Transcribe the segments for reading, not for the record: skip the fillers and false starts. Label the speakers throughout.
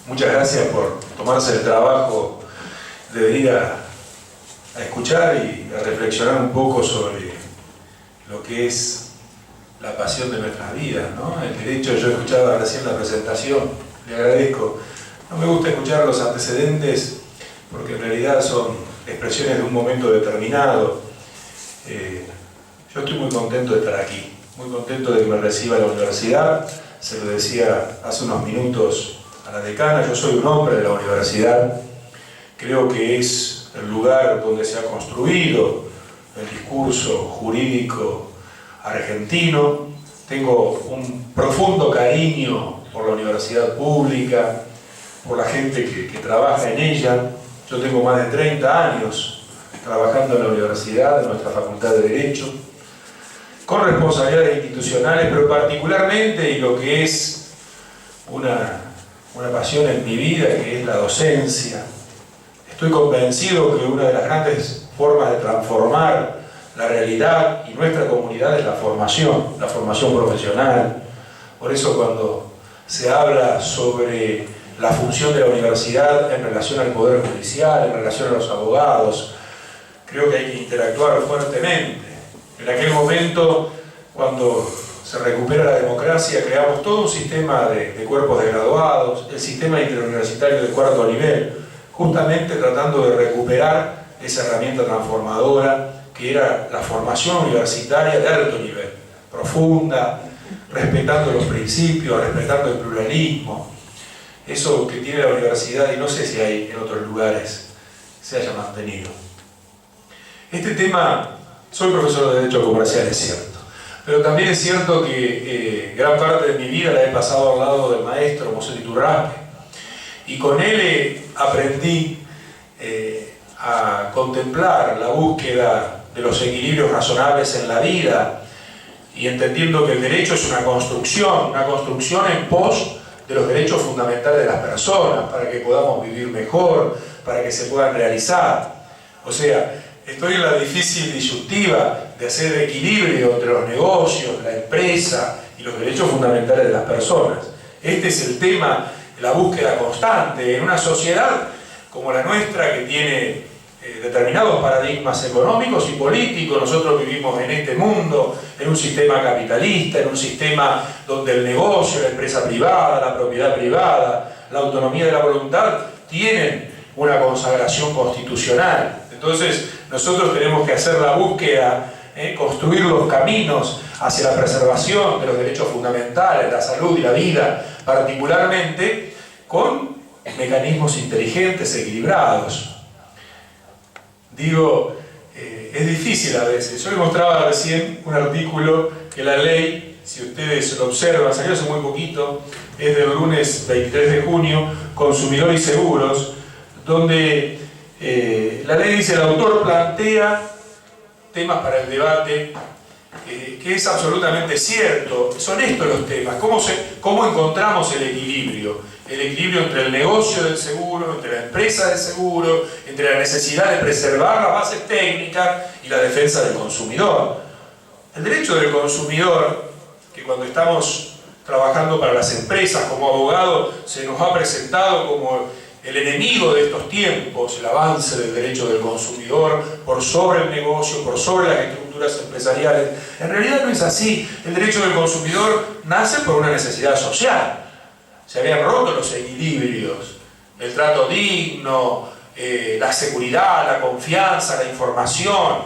Speaker 1: Muchas gracias por tomarse el trabajo de venir a escuchar y a reflexionar un poco sobre lo que es la pasión de nuestras vidas, ¿no? El derecho, yo escuchaba recién la presentación, le agradezco. No me gusta escuchar los antecedentes porque en realidad son expresiones de un momento determinado. Yo estoy muy contento de estar aquí, muy contento de que me reciba la universidad. Se lo decía hace unos minutos a la decana, yo soy un hombre de la universidad. Creo que es el lugar donde se ha construido el discurso jurídico argentino. Tengo un profundo cariño por la universidad pública, por la gente que trabaja en ella. Yo tengo más de 30 años trabajando en la universidad, en nuestra Facultad de Derecho, con responsabilidades institucionales, pero particularmente, y lo que es una pasión en mi vida, que es la docencia. Estoy convencido que una de las grandes formas de transformar la realidad y nuestra comunidad es la formación profesional. Por eso cuando se habla sobre la función de la universidad en relación al Poder Judicial, en relación a los abogados, creo que hay que interactuar fuertemente. En aquel momento, cuando se recupera la democracia, creamos todo un sistema de cuerpos de graduados, el sistema interuniversitario de cuarto nivel, justamente tratando de recuperar esa herramienta transformadora que era la formación universitaria de alto nivel, profunda, respetando los principios, respetando el pluralismo. Eso que tiene la universidad, y no sé si hay en otros lugares, se haya mantenido. Este tema, soy profesor de Derecho Comercial, es cierto, pero también es cierto que gran parte de mi vida la he pasado al lado del maestro Mosè Iturraspe, y con él aprendí a contemplar la búsqueda de los equilibrios razonables en la vida, y entendiendo que el derecho es una construcción en pos de los derechos fundamentales de las personas, para que podamos vivir mejor, para que se puedan realizar. O sea, estoy en la difícil disyuntiva de hacer el equilibrio entre los negocios, la empresa y los derechos fundamentales de las personas. Este es el tema, la búsqueda constante en una sociedad como la nuestra, que tiene determinados paradigmas económicos y políticos. Nosotros vivimos en este mundo, en un sistema capitalista, en un sistema donde el negocio, la empresa privada, la propiedad privada, la autonomía de la voluntad tienen una consagración constitucional. Entonces nosotros tenemos que hacer la búsqueda, construir los caminos hacia la preservación de los derechos fundamentales, la salud y la vida, particularmente con mecanismos inteligentes, equilibrados. Digo, es difícil a veces. Yo les mostraba recién un artículo que la ley, si ustedes lo observan, salió hace muy poquito, es del lunes 23 de junio, Consumidor y Seguros, donde la ley dice: el autor plantea temas para el debate, que es absolutamente cierto. Son estos los temas. ¿Cómo encontramos el equilibrio? El equilibrio entre el negocio del seguro, entre la empresa del seguro, entre la necesidad de preservar las bases técnicas y la defensa del consumidor. El derecho del consumidor, que cuando estamos trabajando para las empresas como abogado se nos ha presentado como el enemigo de estos tiempos, el avance del derecho del consumidor por sobre el negocio, por sobre las estructuras empresariales. En realidad no es así. El derecho del consumidor nace por una necesidad social. Se habían roto los equilibrios, el trato digno, la seguridad, la confianza, la información.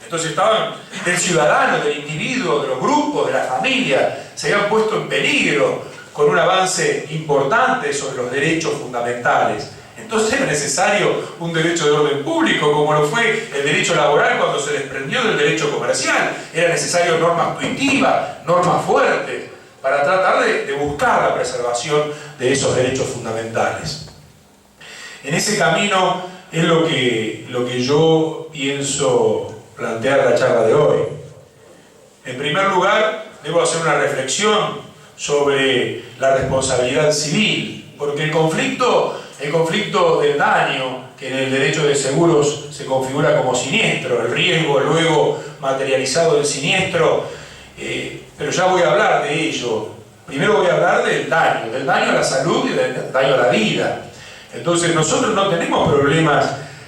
Speaker 1: Entonces estaban del ciudadano, del individuo, de los grupos, de la familia, se habían puesto en peligro con un avance importante sobre los derechos fundamentales. Entonces era necesario un derecho de orden público, como lo fue el derecho laboral cuando se desprendió del derecho comercial. Era necesario normas tuitivas, normas fuertes, para tratar de buscar la preservación de esos derechos fundamentales. En ese camino es lo que yo pienso plantear la charla de hoy. En primer lugar, debo hacer una reflexión sobre la responsabilidad civil, porque el conflicto del daño, que en el derecho de seguros se configura como siniestro, el riesgo luego materializado del siniestro, pero ya voy a hablar de ello. Primero voy a hablar del daño a la salud y del daño a la vida. Entonces nosotros no tenemos problemas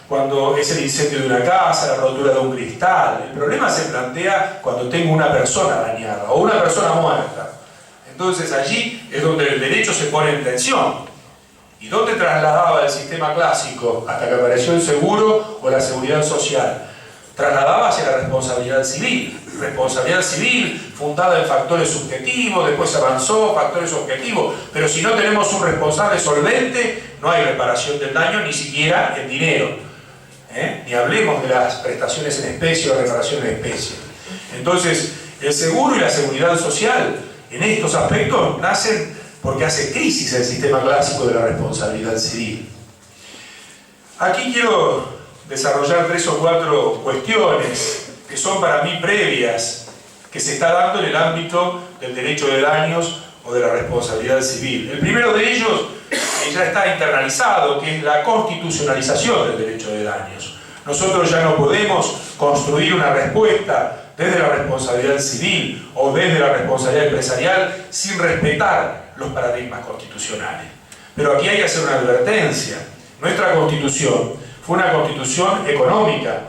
Speaker 1: cuando es el incendio de una casa, la rotura de un cristal. El problema se plantea cuando tengo una persona dañada o una persona muerta. Entonces allí es donde el derecho se pone en tensión. ¿Y dónde trasladaba el sistema clásico hasta que apareció el seguro o la seguridad social? Trasladaba hacia la responsabilidad civil fundada en factores subjetivos, después se avanzó, factores objetivos, pero si no tenemos un responsable solvente, no hay reparación del daño, ni siquiera en dinero. Ni hablemos de las prestaciones en especie o reparación en especie. Entonces, el seguro y la seguridad social, en estos aspectos, nacen porque hace crisis el sistema clásico de la responsabilidad civil. Aquí quiero desarrollar 3 o 4 cuestiones que son para mí previas, que se está dando en el ámbito del derecho de daños o de la responsabilidad civil. El primero de ellos ya está internalizado, que es la constitucionalización del derecho de daños. Nosotros ya no podemos construir una respuesta desde la responsabilidad civil o desde la responsabilidad empresarial sin respetar los paradigmas constitucionales. Pero aquí hay que hacer una advertencia. Nuestra Constitución fue una Constitución económica.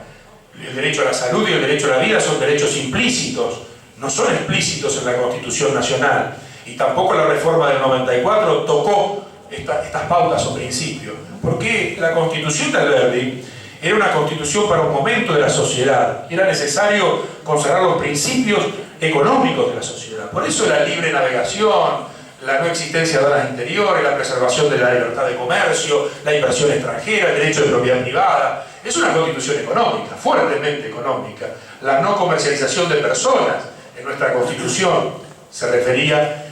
Speaker 1: El derecho a la salud y el derecho a la vida son derechos implícitos, no son explícitos en la Constitución Nacional. Y tampoco la reforma del 94 tocó estas pautas o principios. Porque la Constitución de Alberdi era una constitución para un momento de la sociedad. Era necesario consagrar los principios económicos de la sociedad. Por eso la libre navegación, la no existencia de aduanas interiores, la preservación de la libertad de comercio, la inversión extranjera, el derecho de propiedad privada. Es una constitución económica, fuertemente económica. La no comercialización de personas en nuestra constitución se refería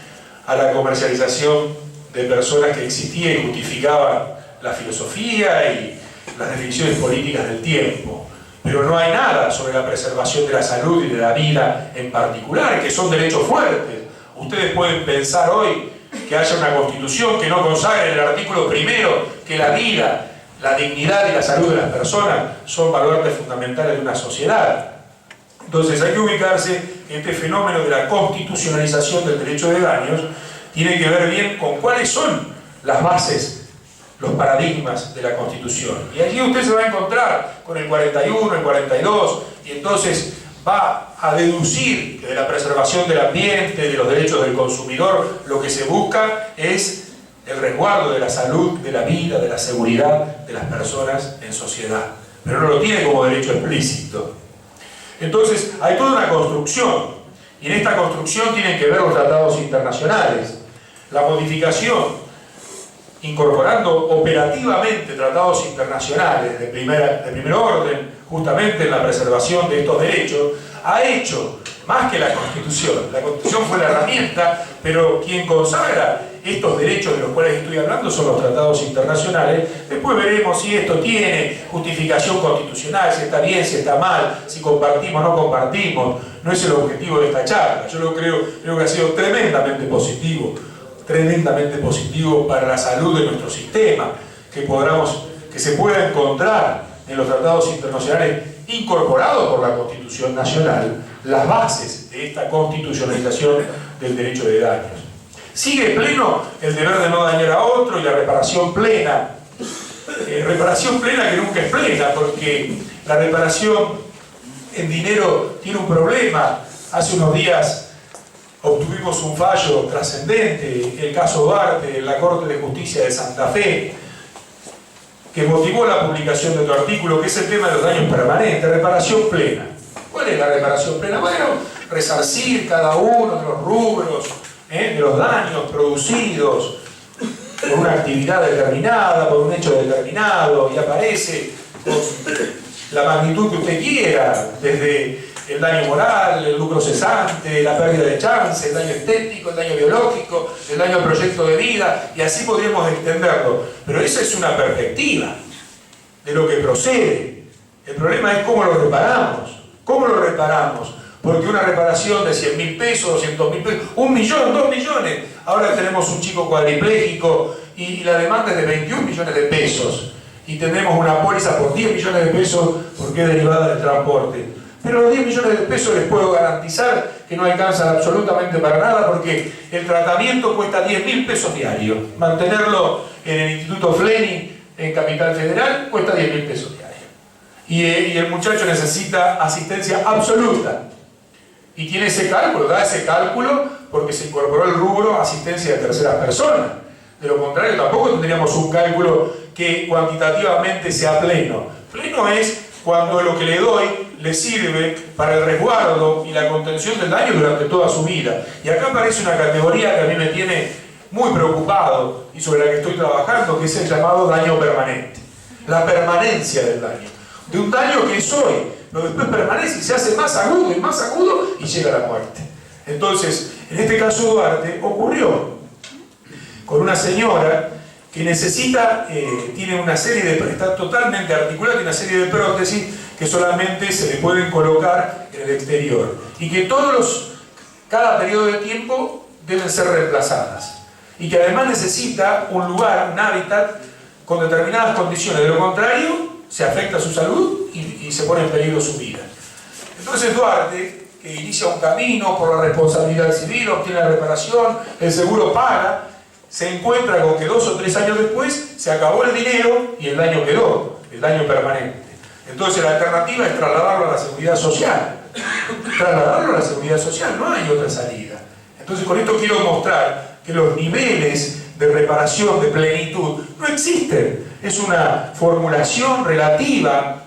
Speaker 1: a la comercialización de personas que existía y justificaban la filosofía y las definiciones políticas del tiempo. Pero no hay nada sobre la preservación de la salud y de la vida en particular, que son derechos fuertes. Ustedes pueden pensar hoy que haya una constitución que no consagre en el artículo primero que la vida, la dignidad y la salud de las personas son baluartes fundamentales de una sociedad. Entonces hay que ubicarse que este fenómeno de la constitucionalización del derecho de daños tiene que ver bien con cuáles son las bases, los paradigmas de la Constitución. Y allí usted se va a encontrar con el 41, el 42, y entonces va a deducir que de la preservación del ambiente, de los derechos del consumidor, lo que se busca es el resguardo de la salud, de la vida, de la seguridad de las personas en sociedad. Pero no lo tiene como derecho explícito. Entonces hay toda una construcción, y en esta construcción tienen que ver los tratados internacionales. La modificación incorporando operativamente tratados internacionales de primer orden, justamente en la preservación de estos derechos, ha hecho más que la Constitución. La Constitución fue la herramienta, pero quien consagra estos derechos de los cuales estoy hablando son los tratados internacionales. Después veremos si esto tiene justificación constitucional, si está bien, si está mal, si compartimos o no compartimos. No es el objetivo de esta charla. Yo creo que ha sido tremendamente positivo para la salud de nuestro sistema, que se pueda encontrar en los tratados internacionales incorporados por la Constitución Nacional las bases de esta constitucionalización del derecho de daños. Sigue pleno el deber de no dañar a otro y la reparación plena. Reparación plena que nunca es plena, porque la reparación en dinero tiene un problema. Hace unos días obtuvimos un fallo trascendente, el caso Duarte, en la Corte de Justicia de Santa Fe, que motivó la publicación de otro artículo, que es el tema de los daños permanentes, reparación plena. ¿Cuál es la reparación plena? Bueno, resarcir cada uno de los rubros, de los daños producidos por una actividad determinada, por un hecho determinado, y aparece con la magnitud que usted quiera, desde el daño moral, el lucro cesante, la pérdida de chance, el daño estético, el daño biológico, el daño al proyecto de vida, y así podríamos extenderlo. Pero esa es una perspectiva de lo que procede. El problema es cómo lo reparamos. ¿Cómo lo reparamos? Porque una reparación de 100.000 pesos, 200.000 pesos, 1 millón, 2 millones. Ahora tenemos un chico cuadripléjico y la demanda es de 21 millones de pesos. Y tenemos una póliza por 10 millones de pesos porque es derivada del transporte. Pero los 10 millones de pesos les puedo garantizar que no alcanzan absolutamente para nada, porque el tratamiento cuesta 10.000 pesos diarios. Mantenerlo en el Instituto Fleming, en Capital Federal, cuesta 10.000 pesos diarios. Y el muchacho necesita asistencia absoluta. Y tiene ese cálculo, da ese cálculo porque se incorporó el rubro asistencia de terceras personas. De lo contrario, tampoco tendríamos un cálculo que cuantitativamente sea pleno. Pleno es cuando lo que le doy le sirve para el resguardo y la contención del daño durante toda su vida. Y acá aparece una categoría que a mí me tiene muy preocupado y sobre la que estoy trabajando, que es el llamado daño permanente. La permanencia del daño. De un daño que es hoy, pero después permanece y se hace más agudo y llega a la muerte. Entonces, en este caso Duarte ocurrió con una señora que necesita, tiene una serie de, está totalmente articulada, tiene una serie de prótesis que solamente se le pueden colocar en el exterior y que cada periodo de tiempo deben ser reemplazadas y que además necesita un lugar, un hábitat con determinadas condiciones, de lo contrario se afecta su salud y se pone en peligro su vida. Entonces Duarte, que inicia un camino por la responsabilidad civil, obtiene la reparación, el seguro paga, se encuentra con que 2 o 3 años después se acabó el dinero y el daño quedó, el daño permanente. Entonces la alternativa es trasladarlo a la seguridad social. Trasladarlo a la seguridad social, no hay otra salida. Entonces con esto quiero mostrar que los niveles de reparación, de plenitud, no existen. Es una formulación relativa,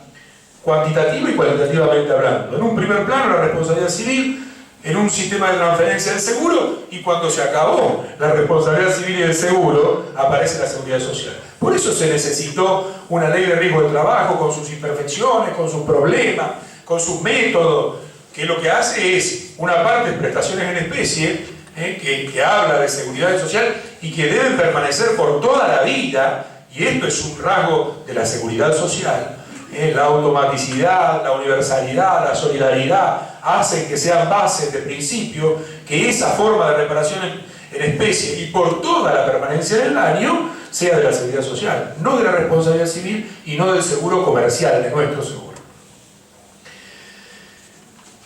Speaker 1: cuantitativa y cualitativamente hablando. En un primer plano la responsabilidad civil, en un sistema de transferencia del seguro, y cuando se acabó la responsabilidad civil y el seguro, aparece la seguridad social. Por eso se necesitó una ley de riesgo de trabajo con sus imperfecciones, con sus problemas, con sus métodos, que lo que hace es, una parte de prestaciones en especie, que habla de seguridad social y que deben permanecer por toda la vida, y esto es un rasgo de la seguridad social, la automaticidad, la universalidad, la solidaridad, hacen que sean bases de principio, que esa forma de reparación en especie y por toda la permanencia del daño sea de la seguridad social, no de la responsabilidad civil y no del seguro comercial, de nuestro seguro.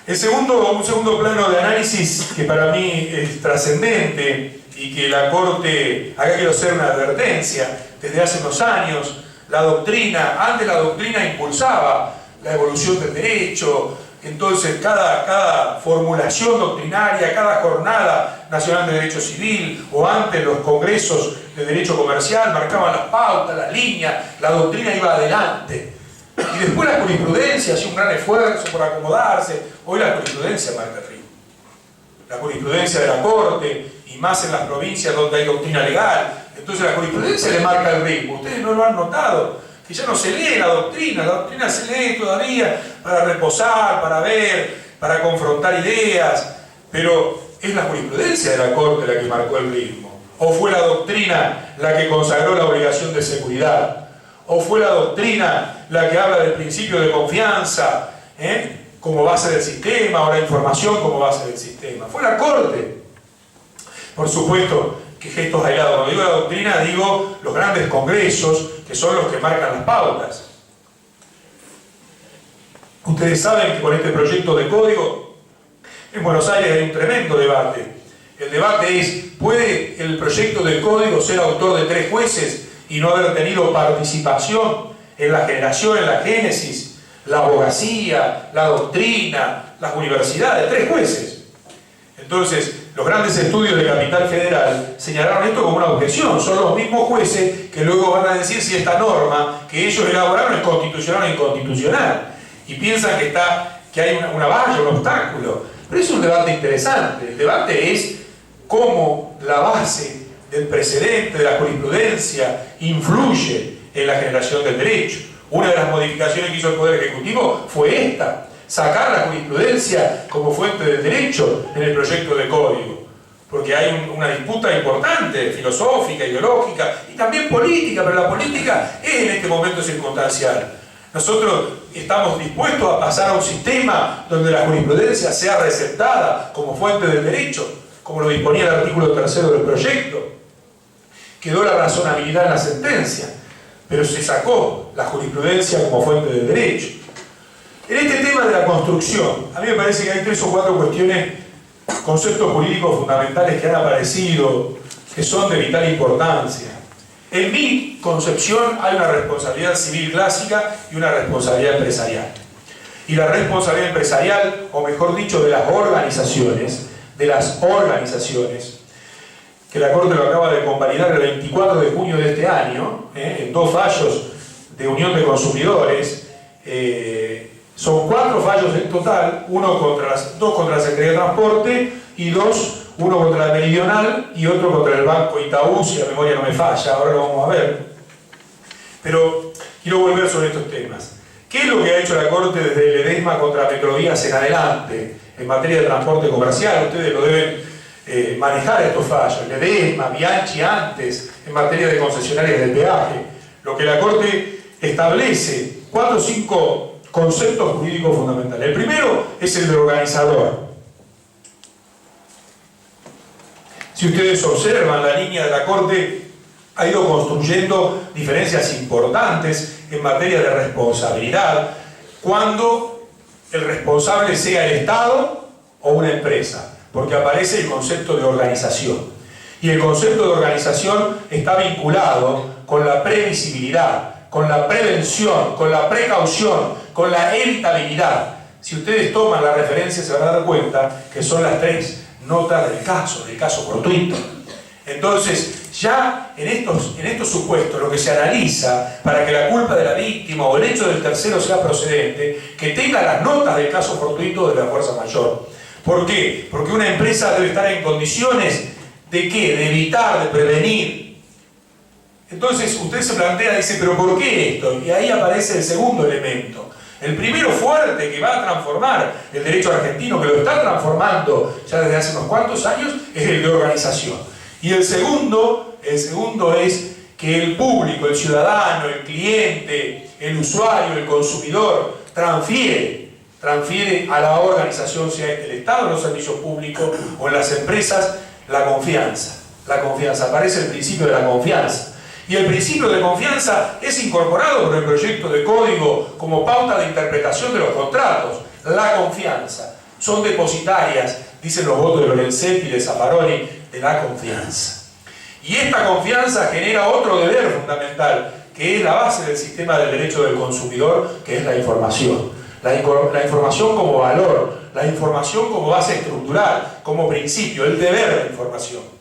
Speaker 1: Un segundo plano de análisis que para mí es trascendente y que la Corte, acá quiero hacer una advertencia, desde hace unos años, la doctrina, antes la doctrina impulsaba la evolución del derecho, entonces cada formulación doctrinaria, cada jornada nacional de derecho civil o antes los congresos de derecho comercial marcaban las pautas, las líneas, la doctrina iba adelante. Y después la jurisprudencia hacía un gran esfuerzo por acomodarse. Hoy la jurisprudencia marca el ritmo. La jurisprudencia de la Corte, y más en las provincias donde hay doctrina legal. Entonces la jurisprudencia le marca el ritmo. Ustedes no lo han notado, que ya no se lee la doctrina se lee todavía para reposar, para ver, para confrontar ideas, pero es la jurisprudencia de la Corte la que marcó el ritmo. ¿O fue la doctrina la que consagró la obligación de seguridad? ¿O fue la doctrina la que habla del principio de confianza como base del sistema, o la información como base del sistema? Fue la Corte. Por supuesto que gestos aislados. Cuando digo la doctrina, digo los grandes congresos, que son los que marcan las pautas. Ustedes saben que con este proyecto de código, en Buenos Aires hay un tremendo debate. El debate es, ¿puede el proyecto de código ser autor de 3 jueces y no haber tenido participación en la generación, en la génesis, la abogacía, la doctrina, las universidades? 3 jueces. Entonces, los grandes estudios de Capital Federal señalaron esto como una objeción. Son los mismos jueces que luego van a decir si esta norma que ellos elaboraron es constitucional o inconstitucional. Y piensan que hay una valla, un obstáculo. Pero es un debate interesante. El debate es cómo la base del precedente, de la jurisprudencia, influye en la generación del derecho. Una de las modificaciones que hizo el Poder Ejecutivo fue esta: sacar la jurisprudencia como fuente del derecho en el proyecto de código, porque hay una disputa importante, filosófica, ideológica y también política, pero la política es en este momento circunstancial. Nosotros estamos dispuestos a pasar a un sistema donde la jurisprudencia sea receptada como fuente del derecho, como lo disponía el artículo 3º del proyecto. Quedó la razonabilidad en la sentencia, pero se sacó la jurisprudencia como fuente del derecho. En este tema de la construcción, a mí me parece que hay 3 o 4 cuestiones, conceptos jurídicos fundamentales que han aparecido, que son de vital importancia. En mi concepción hay una responsabilidad civil clásica y una responsabilidad empresarial. Y la responsabilidad empresarial, o mejor dicho, de las organizaciones, que la Corte lo acaba de convalidar el 24 de junio de este año, en 2 fallos de Unión de Consumidores, son 4 fallos en total, 2 contra la Secretaría de Transporte y 1 contra la Meridional y otro contra el Banco Itaú, si la memoria no me falla, ahora lo vamos a ver. Pero quiero volver sobre estos temas. ¿Qué es lo que ha hecho la Corte desde el Ledesma contra Metrovías en adelante en materia de transporte comercial? Ustedes lo deben manejar estos fallos. Ledesma, Bianchi antes, en materia de concesionarias del peaje. Lo que la Corte establece, 4 o 5 conceptos jurídicos fundamentales. El primero es el de organizador. Si ustedes observan, la línea de la Corte ha ido construyendo diferencias importantes en materia de responsabilidad, cuando el responsable sea el Estado o una empresa, porque aparece el concepto de organización. Y el concepto de organización está vinculado con la previsibilidad, con la prevención, con la precaución, con la evitabilidad. Si ustedes toman la referencia se van a dar cuenta que son las 3 notas del caso fortuito. Entonces, ya en estos supuestos, lo que se analiza para que la culpa de la víctima o el hecho del tercero sea procedente, que tenga las notas del caso fortuito de la fuerza mayor. ¿Por qué? Porque una empresa debe estar en condiciones de ¿qué? De evitar, de prevenir. Entonces usted se plantea, dice, ¿pero por qué esto? Y ahí aparece el segundo elemento. El primero fuerte que va a transformar el derecho argentino, que lo está transformando ya desde hace unos cuantos años, es el de organización. Y el segundo es que el público, el ciudadano, el cliente, el usuario, el consumidor, transfiere a la organización, sea el Estado, en los servicios públicos o en las empresas, la confianza. La confianza, aparece el principio de la confianza. Y el principio de confianza es incorporado por el proyecto de código como pauta de interpretación de los contratos. La confianza. Son depositarias, dicen los votos de Lorenzetti y de Zaffaroni, de la confianza. Y esta confianza genera otro deber fundamental, que es la base del sistema del derecho del consumidor, que es la información. La información como valor, la información como base estructural, como principio, el deber de la información.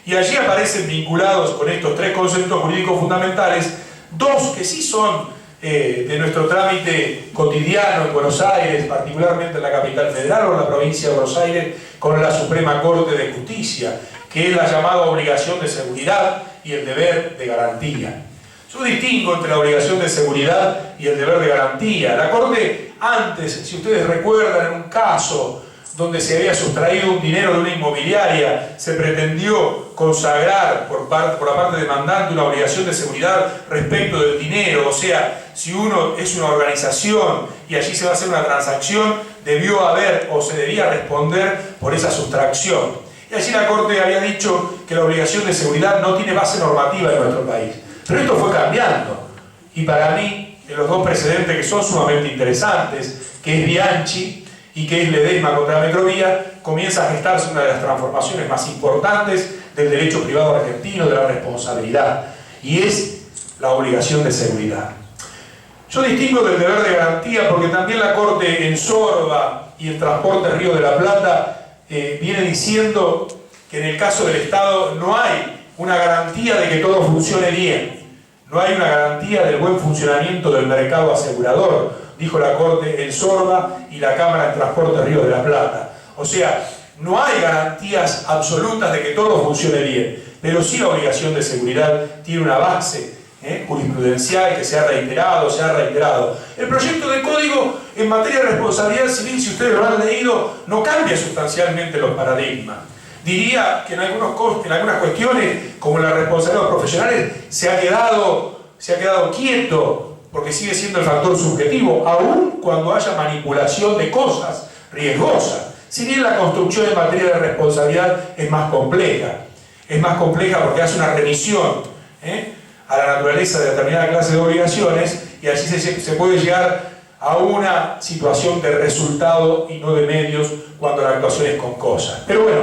Speaker 1: Y allí aparecen vinculados con estos 3 conceptos jurídicos fundamentales, 2 que sí son de nuestro trámite cotidiano en Buenos Aires, particularmente en la capital federal o en la provincia de Buenos Aires, con la Suprema Corte de Justicia, que es la llamada obligación de seguridad y el deber de garantía. Yo distingo entre la obligación de seguridad y el deber de garantía. La Corte antes, si ustedes recuerdan, en un caso donde se había sustraído un dinero de una inmobiliaria, se pretendió consagrar por la parte demandante una obligación de seguridad respecto del dinero. O sea, si uno es una organización y allí se va a hacer una transacción, debió haber o se debía responder por esa sustracción. Y allí la Corte había dicho que la obligación de seguridad no tiene base normativa en nuestro país. Pero esto fue cambiando. Y para mí, en los 2 precedentes que son sumamente interesantes, que es Bianchi y que es Ledesma contra Metrovía, comienza a gestarse una de las transformaciones más importantes del derecho privado argentino, de la responsabilidad, y es la obligación de seguridad. Yo distingo del deber de garantía porque también la Corte en Sorba y el Transporte Río de la Plata viene diciendo que en el caso del Estado no hay una garantía de que todo funcione bien, no hay una garantía del buen funcionamiento del mercado asegurador, dijo la Corte en Sorba y la Cámara de Transporte Río de la Plata. O sea, no hay garantías absolutas de que todo funcione bien, pero sí la obligación de seguridad tiene una base jurisprudencial que se ha reiterado. El proyecto de código en materia de responsabilidad civil, si ustedes lo han leído, no cambia sustancialmente los paradigmas. Diría que en algunas cuestiones, como la responsabilidad de los profesionales, se ha quedado quieto, porque sigue siendo el factor subjetivo, aun cuando haya manipulación de cosas riesgosas. Si bien la construcción en materia de responsabilidad es más compleja porque hace una remisión a la naturaleza de determinada clase de obligaciones, y allí se puede llegar a una situación de resultado y no de medios cuando la actuación es con cosas. Pero bueno,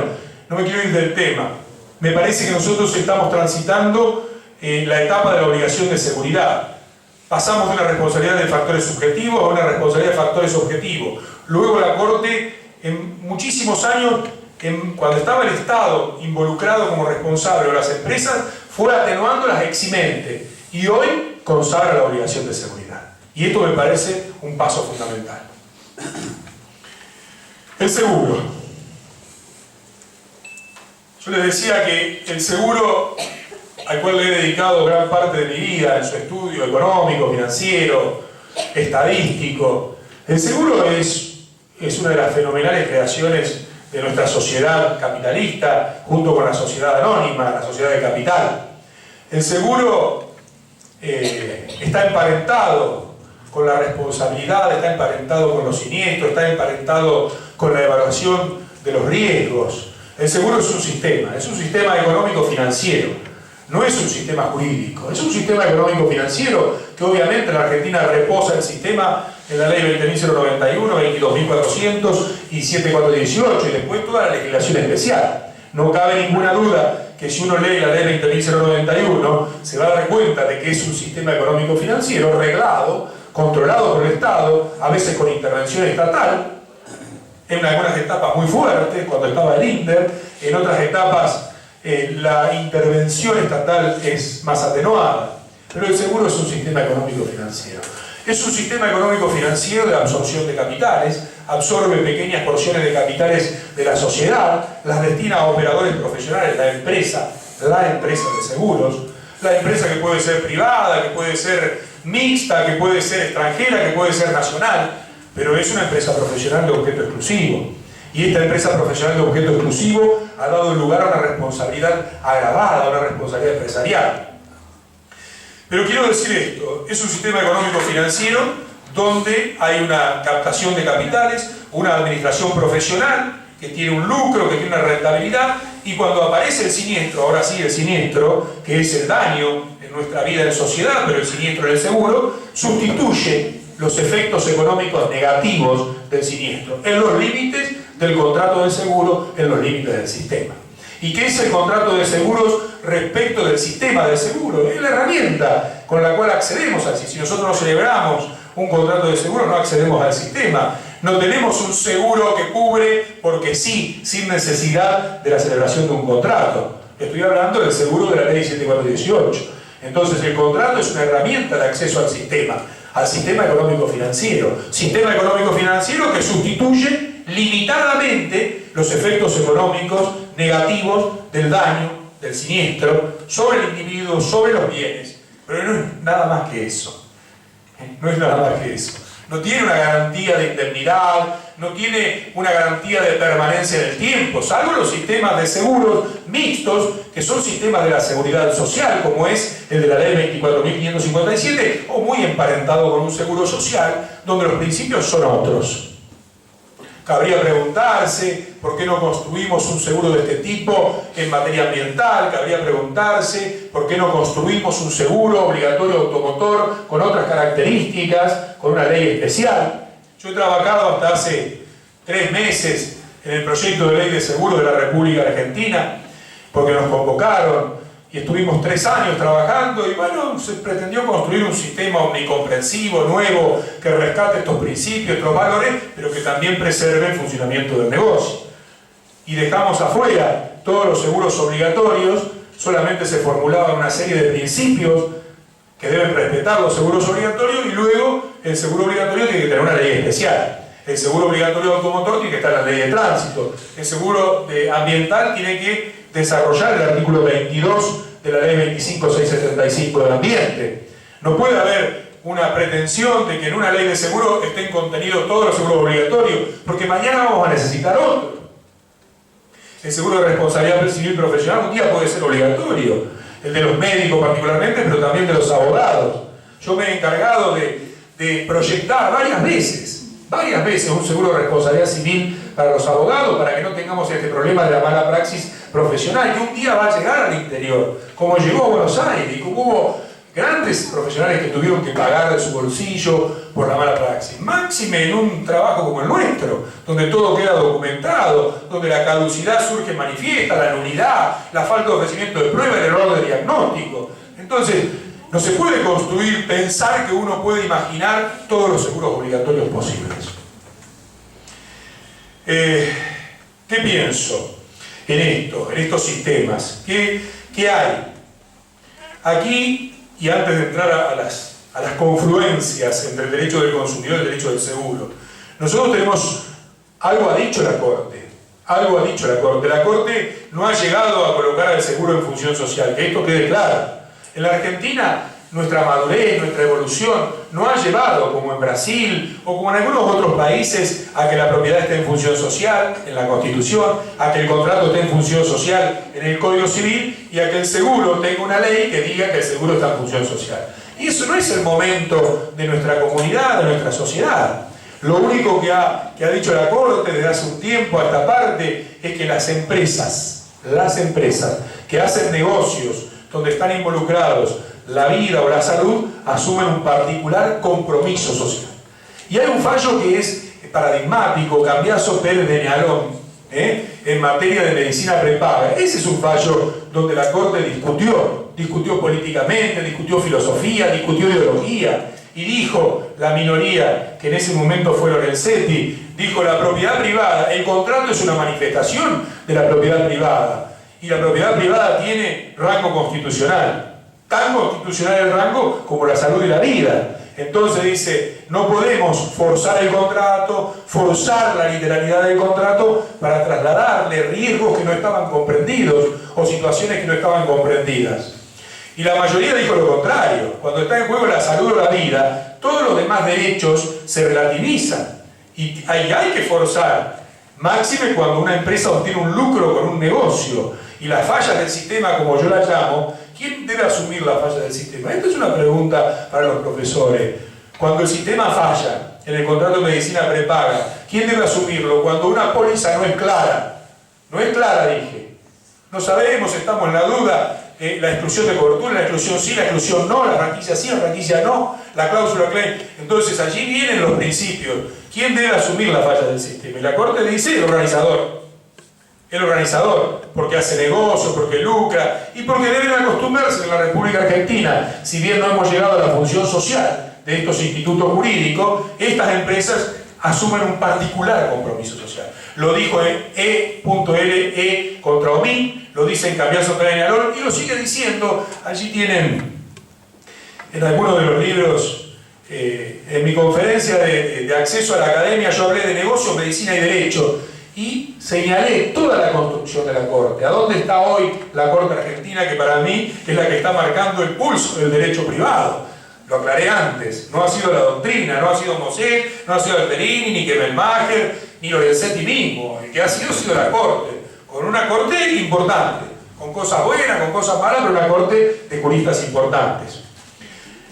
Speaker 1: no me quiero ir del tema. Me parece que nosotros estamos transitando la etapa de la obligación de seguridad. Pasamos de una responsabilidad de factores subjetivos a una responsabilidad de factores objetivos. Luego la Corte, en muchísimos años, cuando estaba el Estado involucrado como responsable o las empresas, fue atenuándolas eximente. Y hoy consagra la obligación de seguridad. Y esto me parece un paso fundamental. El seguro. Yo les decía que el seguro, al cual le he dedicado gran parte de mi vida en su estudio económico, financiero, estadístico, el seguro es una de las fenomenales creaciones de nuestra sociedad capitalista, junto con la sociedad anónima, la sociedad de capital. El seguro está emparentado con la responsabilidad, está emparentado con los siniestros, está emparentado con la evaluación de los riesgos. El seguro es un sistema económico financiero, no es un sistema jurídico, es un sistema económico financiero que obviamente en la Argentina reposa el sistema en la ley 20.091, 22.400 y 7.418 y después toda la legislación especial. No cabe ninguna duda que si uno lee la ley 20.091 se va a dar cuenta de que es un sistema económico financiero reglado, controlado por el Estado, a veces con intervención estatal, en algunas etapas muy fuertes, cuando estaba el INDER, en otras etapas la intervención estatal es más atenuada. Pero el seguro es un sistema económico financiero. Es un sistema económico financiero de absorción de capitales, absorbe pequeñas porciones de capitales de la sociedad, las destina a operadores profesionales, la empresa de seguros, la empresa que puede ser privada, que puede ser mixta, que puede ser extranjera, que puede ser nacional, pero es una empresa profesional de objeto exclusivo. Y esta empresa profesional de objeto exclusivo ha dado lugar a una responsabilidad agravada, a una responsabilidad empresarial. Pero quiero decir esto, es un sistema económico financiero donde hay una captación de capitales, una administración profesional que tiene un lucro, que tiene una rentabilidad, y cuando aparece el siniestro, ahora sí el siniestro, que es el daño en nuestra vida en sociedad, pero el siniestro en el seguro, sustituye los efectos económicos negativos del siniestro, en los límites del contrato de seguro, en los límites del sistema. ¿Y qué es el contrato de seguros respecto del sistema de seguro? Es la herramienta con la cual accedemos al sistema. Si nosotros no celebramos un contrato de seguro, no accedemos al sistema. No tenemos un seguro que cubre porque sí, sin necesidad de la celebración de un contrato. Estoy hablando del seguro de la ley 7418. Entonces el contrato es una herramienta de acceso al sistema económico-financiero. Sistema económico-financiero que sustituye limitadamente los efectos económicos negativos del daño, del siniestro, sobre el individuo, sobre los bienes. Pero no es nada más que eso. No es nada más que eso. No tiene una garantía de indemnidad, no tiene una garantía de permanencia en el tiempo, salvo los sistemas de seguros mixtos, que son sistemas de la seguridad social, como es el de la ley 24.557, o muy emparentado con un seguro social, donde los principios son otros. Cabría preguntarse por qué no construimos un seguro de este tipo en materia ambiental, cabría preguntarse por qué no construimos un seguro obligatorio automotor con otras características, con una ley especial. Yo he trabajado hasta hace 3 meses en el proyecto de ley de seguro de la República Argentina, porque nos convocaron y estuvimos 3 años trabajando y bueno, se pretendió construir un sistema omnicomprensivo, nuevo, que rescate estos principios, estos valores, pero que también preserve el funcionamiento del negocio. Y dejamos afuera todos los seguros obligatorios, solamente se formulaban una serie de principios que deben respetar los seguros obligatorios y luego el seguro obligatorio tiene que tener una ley especial. El seguro obligatorio automotor tiene que estar en la ley de tránsito. El seguro ambiental tiene que desarrollar el artículo 22 de la ley 25.675 del ambiente. No puede haber una pretensión de que en una ley de seguro estén contenidos todos los seguros obligatorios, porque mañana vamos a necesitar otro. El seguro de responsabilidad civil profesional un día puede ser obligatorio, el de los médicos particularmente, pero también de los abogados. Yo me he encargado de proyectar varias veces un seguro de responsabilidad civil para los abogados, para que no tengamos este problema de la mala praxis profesional, que un día va a llegar al interior, como llegó a Buenos Aires, y como hubo grandes profesionales que tuvieron que pagar de su bolsillo por la mala praxis. Máxime en un trabajo como el nuestro, donde todo queda documentado, donde la caducidad surge manifiesta, la nulidad, la falta de ofrecimiento de prueba, el error de diagnóstico. Entonces, no se puede construir, pensar que uno puede imaginar todos los seguros obligatorios posibles. ¿Qué pienso en esto, en estos sistemas? ¿Qué hay? Aquí, y antes de entrar a las confluencias entre el derecho del consumidor y el derecho del seguro, nosotros tenemos, algo ha dicho la Corte, algo ha dicho la Corte. La Corte no ha llegado a colocar al seguro en función social, que esto quede claro. En la Argentina, nuestra madurez, nuestra evolución, no ha llevado, como en Brasil o como en algunos otros países, a que la propiedad esté en función social, en la Constitución, a que el contrato esté en función social, en el Código Civil, y a que el seguro tenga una ley que diga que el seguro está en función social. Y eso no es el momento de nuestra comunidad, de nuestra sociedad. Lo único que ha dicho la Corte desde hace un tiempo a esta parte es que las empresas que hacen negocios donde están involucrados la vida o la salud, asumen un particular compromiso social. Y hay un fallo que es paradigmático, Cambiaso Pérez de Nealón, en materia de medicina prepaga. Ese es un fallo donde la Corte discutió políticamente, discutió filosofía, discutió ideología, y dijo la minoría, que en ese momento fue Lorenzetti, dijo: la propiedad privada, el contrato es una manifestación de la propiedad privada, y la propiedad privada tiene rango constitucional, tan constitucional el rango como la salud y la vida. Entonces dice, no podemos forzar el contrato, forzar la literalidad del contrato para trasladarle riesgos que no estaban comprendidos o situaciones que no estaban comprendidas. Y la mayoría dijo lo contrario: cuando está en juego la salud o la vida, todos los demás derechos se relativizan y hay que forzar, máxime cuando una empresa obtiene un lucro con un negocio. Y las fallas del sistema, como yo las llamo, ¿quién debe asumir las fallas del sistema? Esta es una pregunta para los profesores. Cuando el sistema falla en el contrato de medicina prepaga, ¿quién debe asumirlo? Cuando una póliza no es clara. No es clara, dije. No sabemos, estamos en la duda. La exclusión de cobertura, la exclusión sí, la exclusión no, la franquicia sí, la franquicia no, la cláusula claim. Entonces allí vienen los principios. ¿Quién debe asumir las fallas del sistema? Y la Corte dice: el organizador. El organizador, porque hace negocio, porque lucra y porque deben acostumbrarse en la República Argentina. Si bien no hemos llegado a la función social de estos institutos jurídicos, estas empresas asumen un particular compromiso social. Lo dijo E.LE contra OMI, lo dice en Cambiaso Pérez de Nealón y lo sigue diciendo. Allí tienen, en algunos de los libros, en mi conferencia de acceso a la academia, yo hablé de negocio, medicina y derecho. Y señalé toda la construcción de la Corte. ¿A dónde está hoy la Corte Argentina, que para mí es la que está marcando el pulso del derecho privado? Lo aclaré antes. No ha sido la doctrina, no ha sido Mosset, no ha sido Alterini, ni Kemmelmacher, ni Lorenzetti mismo. El que ha sido la Corte. Con una Corte importante. Con cosas buenas, con cosas malas, pero una Corte de juristas importantes.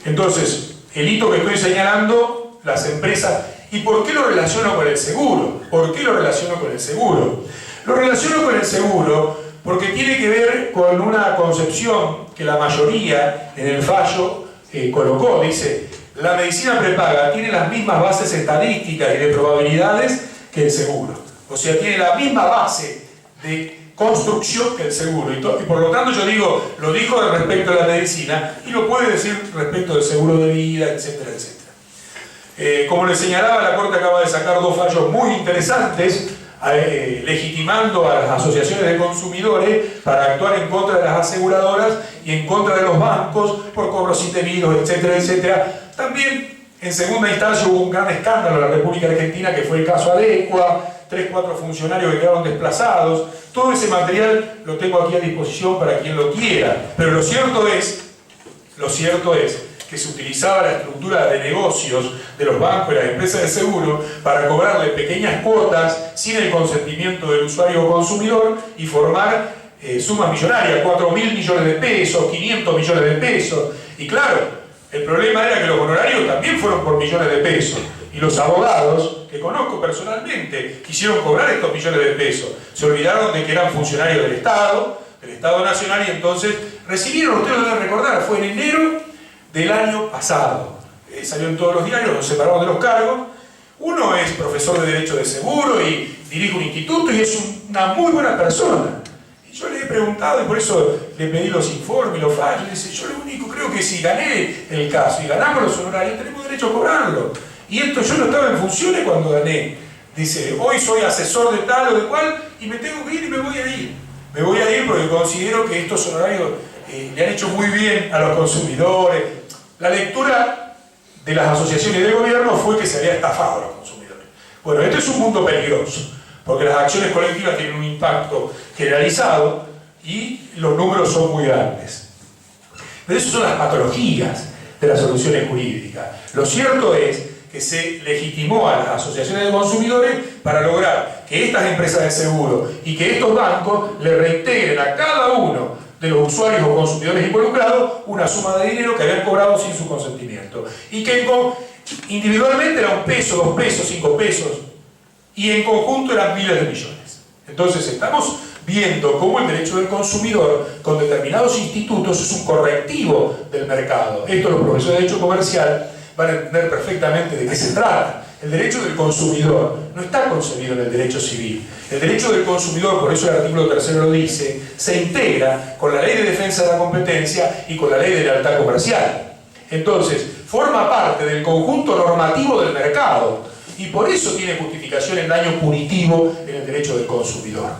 Speaker 1: Entonces, el hito que estoy señalando, las empresas... ¿Y por qué lo relaciono con el seguro? ¿Por qué lo relaciono con el seguro? Lo relaciono con el seguro porque tiene que ver con una concepción que la mayoría en el fallo colocó. Dice, la medicina prepaga tiene las mismas bases estadísticas y de probabilidades que el seguro. O sea, tiene la misma base de construcción que el seguro. Y por lo tanto yo digo, lo dijo respecto a la medicina y lo puede decir respecto del seguro de vida, etcétera, etcétera. Como les señalaba, la Corte acaba de sacar dos fallos muy interesantes, legitimando a las asociaciones de consumidores para actuar en contra de las aseguradoras y en contra de los bancos por cobros indebidos, etcétera, etcétera. También, en segunda instancia, hubo un gran escándalo en la República Argentina, que fue el caso Adecua, 3-4 funcionarios que quedaron desplazados. Todo ese material lo tengo aquí a disposición para quien lo quiera. Pero lo cierto es que se utilizaba la estructura de negocios de los bancos y las empresas de seguro para cobrarle pequeñas cuotas sin el consentimiento del usuario o consumidor y formar sumas millonarias, 4.000 millones de pesos, 500 millones de pesos. Y claro, el problema era que los honorarios también fueron por millones de pesos. Y los abogados, que conozco personalmente, quisieron cobrar estos millones de pesos. Se olvidaron de que eran funcionarios del Estado Nacional, y entonces recibieron, ustedes lo deben recordar, fue en enero del año pasado. Salió en todos los diarios, nos separamos de los cargos. Uno es profesor de Derecho de Seguro y dirige un instituto y es una muy buena persona. Y yo le he preguntado, y por eso le pedí los informes, los fallos, y dice, yo lo único creo que si gané el caso y ganamos los honorarios, tenemos derecho a cobrarlo. Y esto yo no estaba en funciones cuando gané. Dice, hoy soy asesor de tal o de cual y me tengo que ir y me voy a ir. Me voy a ir porque considero que estos honorarios le han hecho muy bien a los consumidores. La lectura de las asociaciones de gobierno fue que se había estafado a los consumidores. Bueno, este es un mundo peligroso, porque las acciones colectivas tienen un impacto generalizado y los números son muy grandes. Pero esas son las patologías de las soluciones jurídicas. Lo cierto es que se legitimó a las asociaciones de consumidores para lograr que estas empresas de seguro y que estos bancos le reintegren a cada uno de los usuarios o consumidores involucrados una suma de dinero que habían cobrado sin su consentimiento. Y que individualmente era 1 peso, 2 pesos, 5 pesos, y en conjunto eran miles de millones. Entonces estamos viendo cómo el derecho del consumidor con determinados institutos es un correctivo del mercado. Esto los profesores de Derecho Comercial van a entender perfectamente de qué se trata. El derecho del consumidor no está concebido en el derecho civil. El derecho del consumidor, por eso el artículo 3 lo dice, se integra con la Ley de Defensa de la Competencia y con la Ley de Lealtad Comercial. Entonces, forma parte del conjunto normativo del mercado y por eso tiene justificación en daño punitivo en el derecho del consumidor.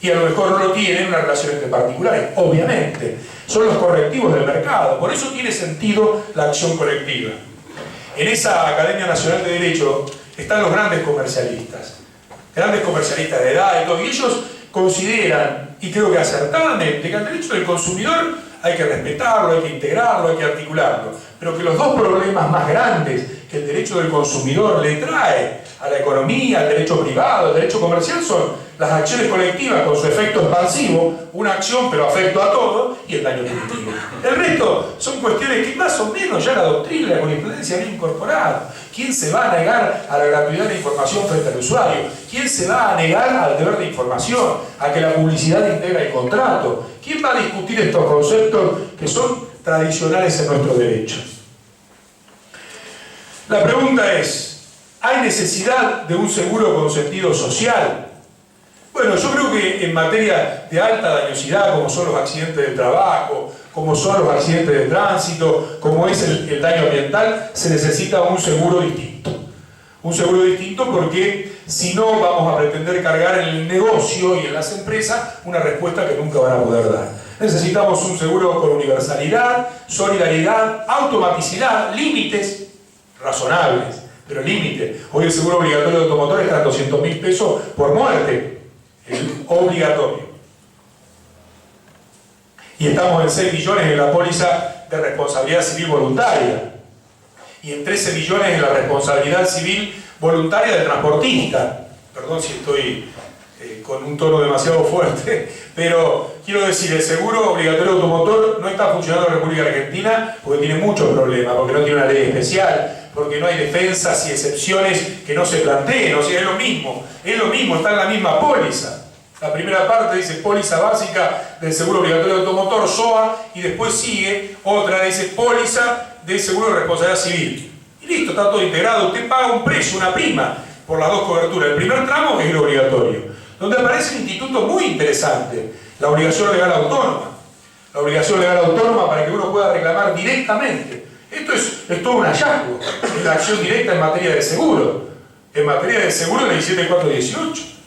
Speaker 1: Y a lo mejor no lo tiene en una relación entre particulares, obviamente. Son los correctivos del mercado, por eso tiene sentido la acción colectiva. En esa Academia Nacional de Derecho están los grandes comercialistas de edad y todo, y ellos consideran, y creo que acertadamente, que el derecho del consumidor hay que respetarlo, hay que integrarlo, hay que articularlo, pero que los dos problemas más grandes que el derecho del consumidor le trae a la economía, al derecho privado, al derecho comercial son las acciones colectivas con su efecto expansivo, una acción pero afecto a todo, y el daño punitivo. El resto son cuestiones que más o menos ya la doctrina y la jurisprudencia han incorporado. ¿Quién se va a negar a la gratuidad de información frente al usuario? ¿Quién se va a negar al deber de información? A que la publicidad integra el contrato. ¿Quién va a discutir estos conceptos que son tradicionales en nuestro derecho? La pregunta es, ¿hay necesidad de un seguro con sentido social? Bueno, yo creo que en materia de alta dañosidad, como son los accidentes de trabajo, como son los accidentes de tránsito, como es el daño ambiental, se necesita un seguro distinto. Un seguro distinto porque si no vamos a pretender cargar en el negocio y en las empresas una respuesta que nunca van a poder dar. Necesitamos un seguro con universalidad, solidaridad, automaticidad, límites razonables, pero límites. Hoy el seguro obligatorio de automotor está en 200.000 pesos por muerte. El obligatorio. Y estamos en 6 millones en la póliza de responsabilidad civil voluntaria. Y en 13 millones en la responsabilidad civil voluntaria del transportista. Perdón si estoy con un tono demasiado fuerte, pero quiero decir, el seguro obligatorio automotor no está funcionando en la República Argentina porque tiene muchos problemas, porque no tiene una ley especial, porque no hay defensas y excepciones que no se planteen, o sea, es lo mismo, está en la misma póliza. La primera parte dice póliza básica del seguro obligatorio de automotor, SOA, y después sigue otra, dice póliza del seguro de responsabilidad civil. Y listo, está todo integrado, usted paga un precio, una prima, por las dos coberturas. El primer tramo es el obligatorio, donde aparece un instituto muy interesante, la obligación legal autónoma. La obligación legal autónoma para que uno pueda reclamar directamente. Esto es todo un hallazgo, es la acción directa en materia de seguro. En materia de seguro, la 17418.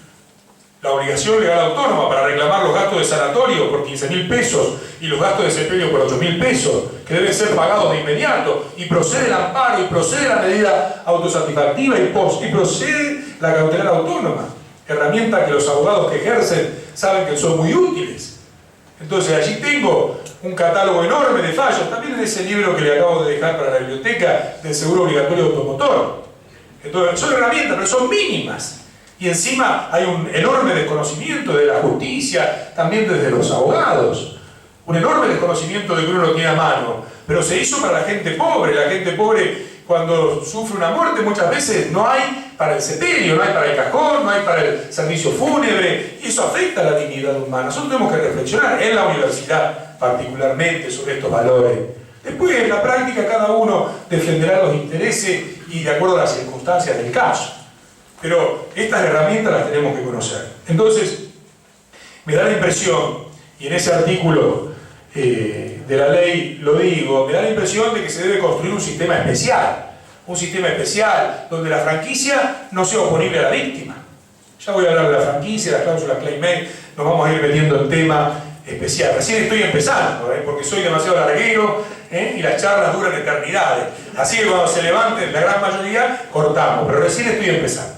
Speaker 1: La obligación legal autónoma para reclamar los gastos de sanatorio por 15.000 pesos y los gastos de sepelio por 8.000 pesos, que deben ser pagados de inmediato, y procede el amparo, y procede la medida autosatisfactiva, y procede la cautelar autónoma, herramienta que los abogados que ejercen saben que son muy útiles. Entonces allí tengo un catálogo enorme de fallos, también en ese libro que le acabo de dejar para la biblioteca del seguro obligatorio automotor. Entonces son herramientas, pero son mínimas. Y encima hay un enorme desconocimiento de la justicia, también desde los abogados. Un enorme desconocimiento de que uno lo tiene a mano. Pero se hizo para la gente pobre. La gente pobre, cuando sufre una muerte, muchas veces no hay para el sepelio, no hay para el cajón, no hay para el servicio fúnebre. Y eso afecta a la dignidad humana. Nosotros tenemos que reflexionar en la universidad, particularmente, sobre estos valores. Después, en la práctica, cada uno defenderá los intereses y de acuerdo a las circunstancias del caso. Pero estas herramientas las tenemos que conocer. Entonces, me da la impresión, y en ese artículo de la ley lo digo, me da la impresión de que se debe construir un sistema especial donde la franquicia no sea oponible a la víctima. Ya voy a hablar de la franquicia, de las cláusulas claim-made, nos vamos a ir metiendo en tema especial. Recién estoy empezando, porque soy demasiado larguero, y las charlas duran eternidades. Así que cuando se levanten, la gran mayoría, cortamos, pero recién estoy empezando.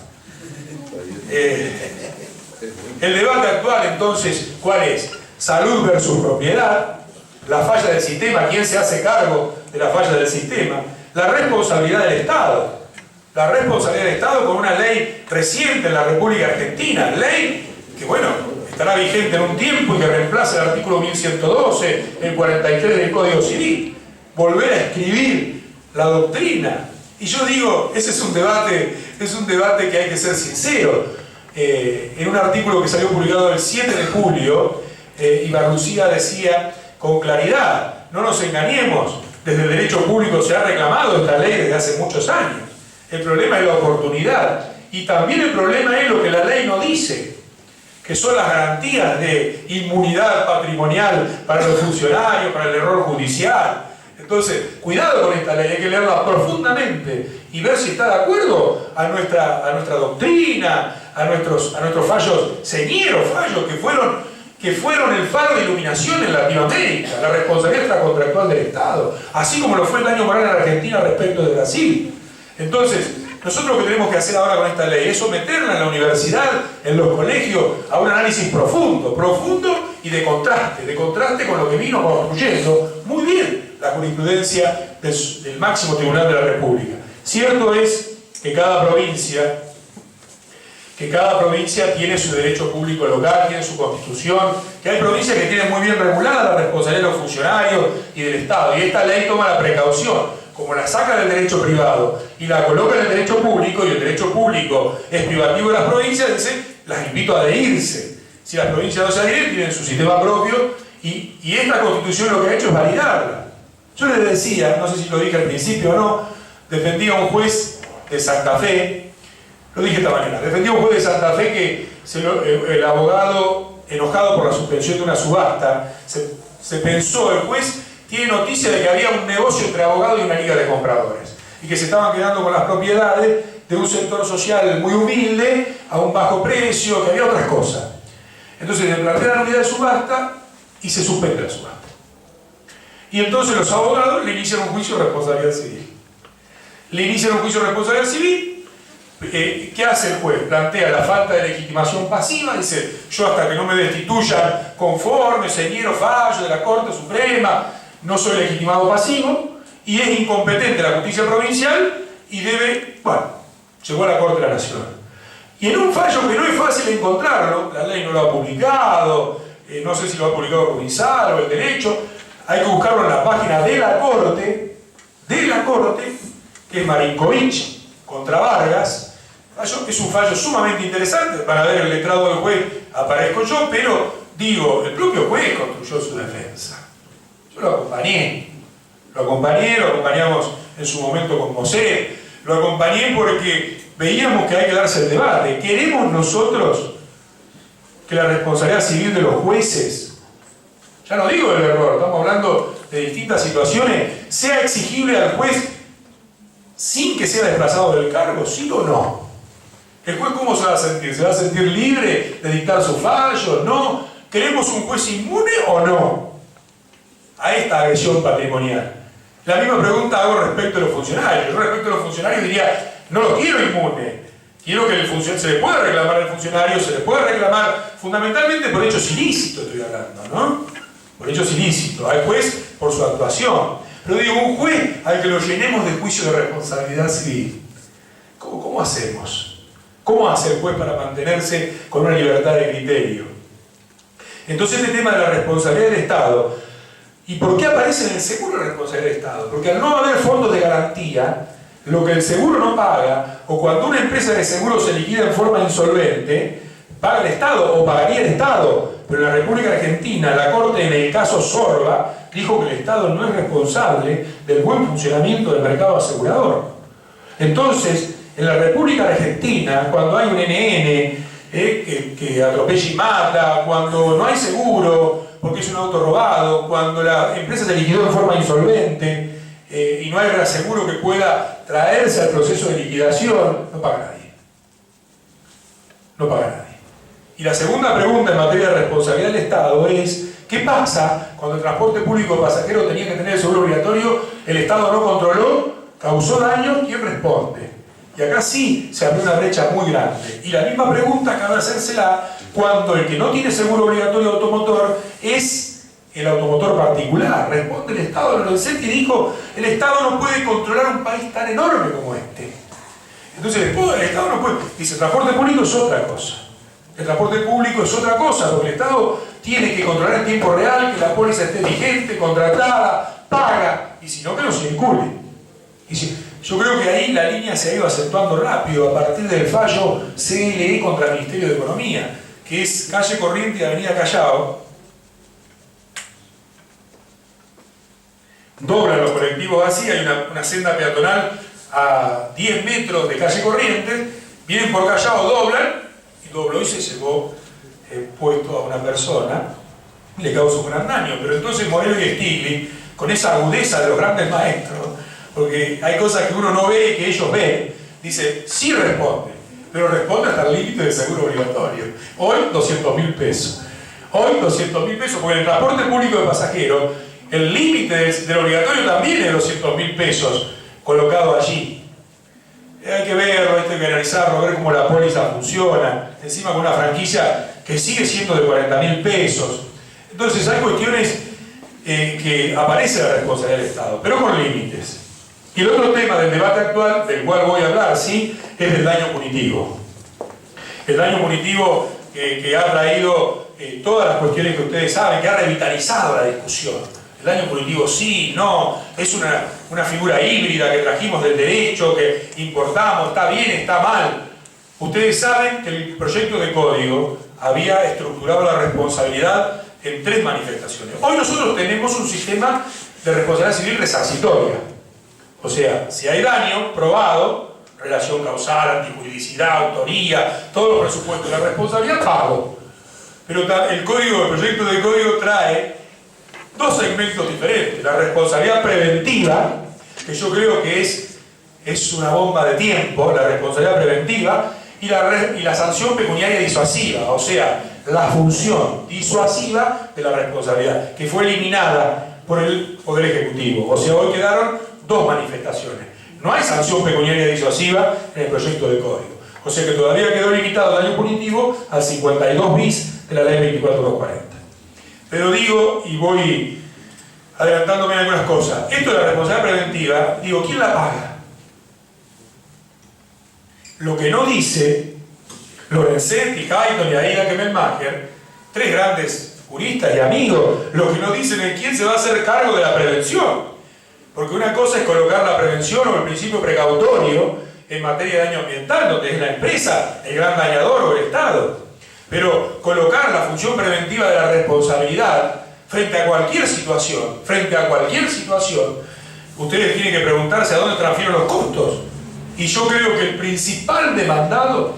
Speaker 1: El debate actual, entonces, ¿cuál es? Salud versus propiedad, la falla del sistema, ¿quién se hace cargo de la falla del sistema? La responsabilidad del Estado. La responsabilidad del Estado con una ley reciente en la República Argentina, ley que, bueno, estará vigente en un tiempo y que reemplaza el artículo 1112, el 43 del Código Civil. Volver a escribir la doctrina. Y yo digo, ese es un debate que hay que ser sincero. En un artículo que salió publicado el 7 de julio, Ibarrucía decía con claridad, no nos engañemos, desde el derecho público se ha reclamado esta ley desde hace muchos años. El problema es la oportunidad y también el problema es lo que la ley no dice, que son las garantías de inmunidad patrimonial para los funcionarios, para el error judicial. Entonces, cuidado con esta ley, hay que leerla profundamente y ver si está de acuerdo a nuestra doctrina, a nuestros fallos, señeros fallos que fueron el faro de iluminación en Latinoamérica, la responsabilidad extracontractual del Estado, así como lo fue el daño moral en Argentina respecto de Brasil. Entonces, nosotros lo que tenemos que hacer ahora con esta ley es someterla en la universidad, en los colegios, a un análisis profundo y de contraste con lo que vino construyendo muy bien la jurisprudencia del máximo tribunal de la República. Cierto es que cada provincia tiene su derecho público local, tiene su constitución, que hay provincias que tienen muy bien regulada la responsabilidad de los funcionarios y del Estado, y esta ley toma la precaución, como la saca del derecho privado y la coloca en el derecho público, y el derecho público es privativo de las provincias, dice, las invito a adherirse. Si las provincias no se adhieren, tienen su sistema propio, y esta constitución lo que ha hecho es validarla. Yo les decía, no sé si lo dije al principio o no, defendía a un juez de Santa Fe, lo dije esta manera, defendía a un juez de Santa Fe que el abogado, enojado por la suspensión de una subasta, se pensó, el juez tiene noticia de que había un negocio entre abogados y una liga de compradores, y que se estaban quedando con las propiedades de un sector social muy humilde, a un bajo precio, que había otras cosas. Entonces le plantean la unidad de subasta y se suspende la subasta. Y entonces los abogados le inician un juicio de responsabilidad civil. ¿Qué hace el juez? Plantea la falta de legitimación pasiva, dice, yo hasta que no me destituyan conforme, señero fallo de la Corte Suprema, no soy legitimado pasivo, y es incompetente la justicia provincial y debe, llegó a la Corte de la Nación. Y en un fallo que no es fácil encontrarlo, la ley no lo ha publicado, no sé si lo ha publicado Provincial o el derecho, hay que buscarlo en la página de la Corte, que es Marinkovic contra Vargas. Es un fallo sumamente interesante, para ver el letrado del juez aparezco yo, pero digo, el propio juez construyó su defensa. Yo lo acompañamos en su momento con Mosé, lo acompañé porque veíamos que hay que darse el debate. ¿Queremos nosotros que la responsabilidad civil de los jueces, ya no digo del error, estamos hablando de distintas situaciones, sea exigible al juez sin que sea desplazado del cargo, sí o no? ¿El juez cómo se va a sentir? ¿Se va a sentir libre de dictar sus fallos? ¿No? ¿Queremos un juez inmune o no a esta agresión patrimonial? La misma pregunta hago respecto a los funcionarios. Yo respecto a los funcionarios diría, no lo quiero inmune. Quiero que se le pueda reclamar al funcionario, se le puede reclamar fundamentalmente por hechos ilícitos, estoy hablando, ¿no? Por hechos ilícitos. Al juez por su actuación. Pero digo, un juez al que lo llenemos de juicio de responsabilidad civil. ¿Cómo hacemos? ¿Cómo hace el juez para mantenerse con una libertad de criterio? Entonces este tema de la responsabilidad del Estado, ¿y por qué aparece en el seguro la responsabilidad del Estado? Porque al no haber fondos de garantía, lo que el seguro no paga, o cuando una empresa de seguro se liquida en forma insolvente,
Speaker 2: paga el Estado o pagaría el Estado, pero en la República Argentina la Corte en el caso Sorba dijo que el Estado no es responsable del buen funcionamiento del mercado asegurador. Entonces, en la República Argentina, cuando hay un NN que atropella y mata, cuando no hay seguro porque es un auto robado, cuando la empresa se liquidó en forma insolvente y no hay reaseguro que pueda traerse al proceso de liquidación, no paga nadie. No paga nadie. Y la segunda pregunta en materia de responsabilidad del Estado es: ¿qué pasa cuando el transporte público pasajero tenía que tener el seguro obligatorio, el Estado no controló, causó daño, ¿quién responde? Y acá sí se abrió una brecha muy grande. Y la misma pregunta cabe hacérsela cuando el que no tiene seguro obligatorio automotor es el automotor particular. Responde el Estado. Lorenzetti dijo: el Estado no puede controlar un país tan enorme como este. Entonces el Estado no puede. Dice, el transporte público es otra cosa. El transporte público es otra cosa, porque el Estado tiene que controlar en tiempo real que la póliza esté vigente, contratada, paga, y si no, que no se vincule. Y si, yo creo que ahí la línea se ha ido acentuando rápido a partir del fallo CLE contra el Ministerio de Economía, que es calle Corriente y avenida Callao. Doblan los colectivos así, hay una senda peatonal a 10 metros de calle Corrientes, vienen por Callao, doblan, y dobló y se llevó puesto a una persona, le causó un gran daño. Pero entonces Morello y Stigli, con esa agudeza de los grandes maestros, porque hay cosas que uno no ve y que ellos ven, dice, sí responde, pero responde hasta el límite del seguro obligatorio. Hoy 200.000 pesos. Hoy 200.000 pesos, porque en el transporte público de pasajeros, el límite del obligatorio también es 200.000 pesos colocado allí. Hay que verlo, hay que analizarlo, ver cómo la póliza funciona, encima con una franquicia que sigue siendo de 40.000 pesos. Entonces hay cuestiones que aparece la responsabilidad del Estado, pero con límites. Y el otro tema del debate actual, del cual voy a hablar, sí, es el daño punitivo. El daño punitivo que ha traído todas las cuestiones que ustedes saben, que ha revitalizado la discusión. El daño punitivo sí, no, es una figura híbrida que trajimos del derecho, que importamos, está bien, está mal. Ustedes saben que el proyecto de código había estructurado la responsabilidad en 3 manifestaciones. Hoy nosotros tenemos un sistema de responsabilidad civil resarcitoria. O sea, si hay daño probado, relación causal, antijuridicidad, autoría, todos los presupuestos de la responsabilidad, pago. Pero el proyecto de código trae 2 segmentos diferentes. La responsabilidad preventiva, que yo creo que es una bomba de tiempo, la responsabilidad preventiva, y la sanción pecuniaria disuasiva, o sea, la función disuasiva de la responsabilidad, que fue eliminada por el Poder Ejecutivo. O sea, hoy quedaron 2 manifestaciones. No hay sanción pecuniaria disuasiva en el proyecto de código. O sea que todavía quedó limitado el daño punitivo al 52 bis de la ley 24240. Pero digo, y voy adelantándome en algunas cosas, esto de la responsabilidad preventiva, digo, ¿quién la paga? Lo que no dice Lorenzetti, Hayton y Aida Kemmelmacher, 3 grandes juristas y amigos, lo que no dicen es quién se va a hacer cargo de la prevención. Porque una cosa es colocar la prevención o el principio precautorio en materia de daño ambiental, donde es la empresa el gran dañador o el Estado. Pero colocar la función preventiva de la responsabilidad frente a cualquier situación, ustedes tienen que preguntarse a dónde transfieren los costos. Y yo creo que el principal demandado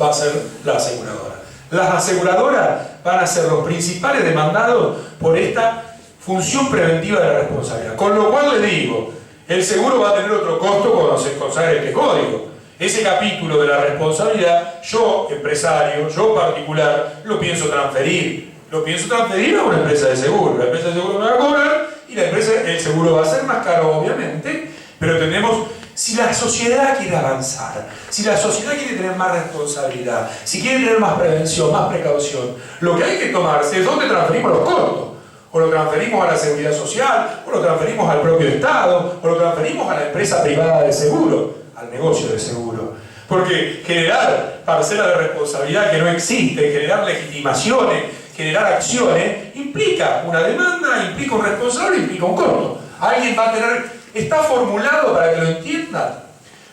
Speaker 2: va a ser la aseguradora. Las aseguradoras van a ser los principales demandados por esta función preventiva de la responsabilidad. Con lo cual les digo, el seguro va a tener otro costo cuando se consagre este código. Ese capítulo de la responsabilidad, yo, empresario, yo particular, lo pienso transferir. Lo pienso transferir a una empresa de seguro. La empresa de seguro me va a cobrar y el seguro va a ser más caro, obviamente, pero tenemos... Si la sociedad quiere avanzar, si la sociedad quiere tener más responsabilidad, si quiere tener más prevención, más precaución, lo que hay que tomarse es dónde transferimos los costos. O lo transferimos a la seguridad social, o lo transferimos al propio Estado, o lo transferimos a la empresa privada de seguro, al negocio de seguro. Porque generar parcela de responsabilidad que no existe, generar legitimaciones, generar acciones, implica una demanda, implica un responsable, implica un costo. Alguien va a tener... Está formulado, para que lo entiendan,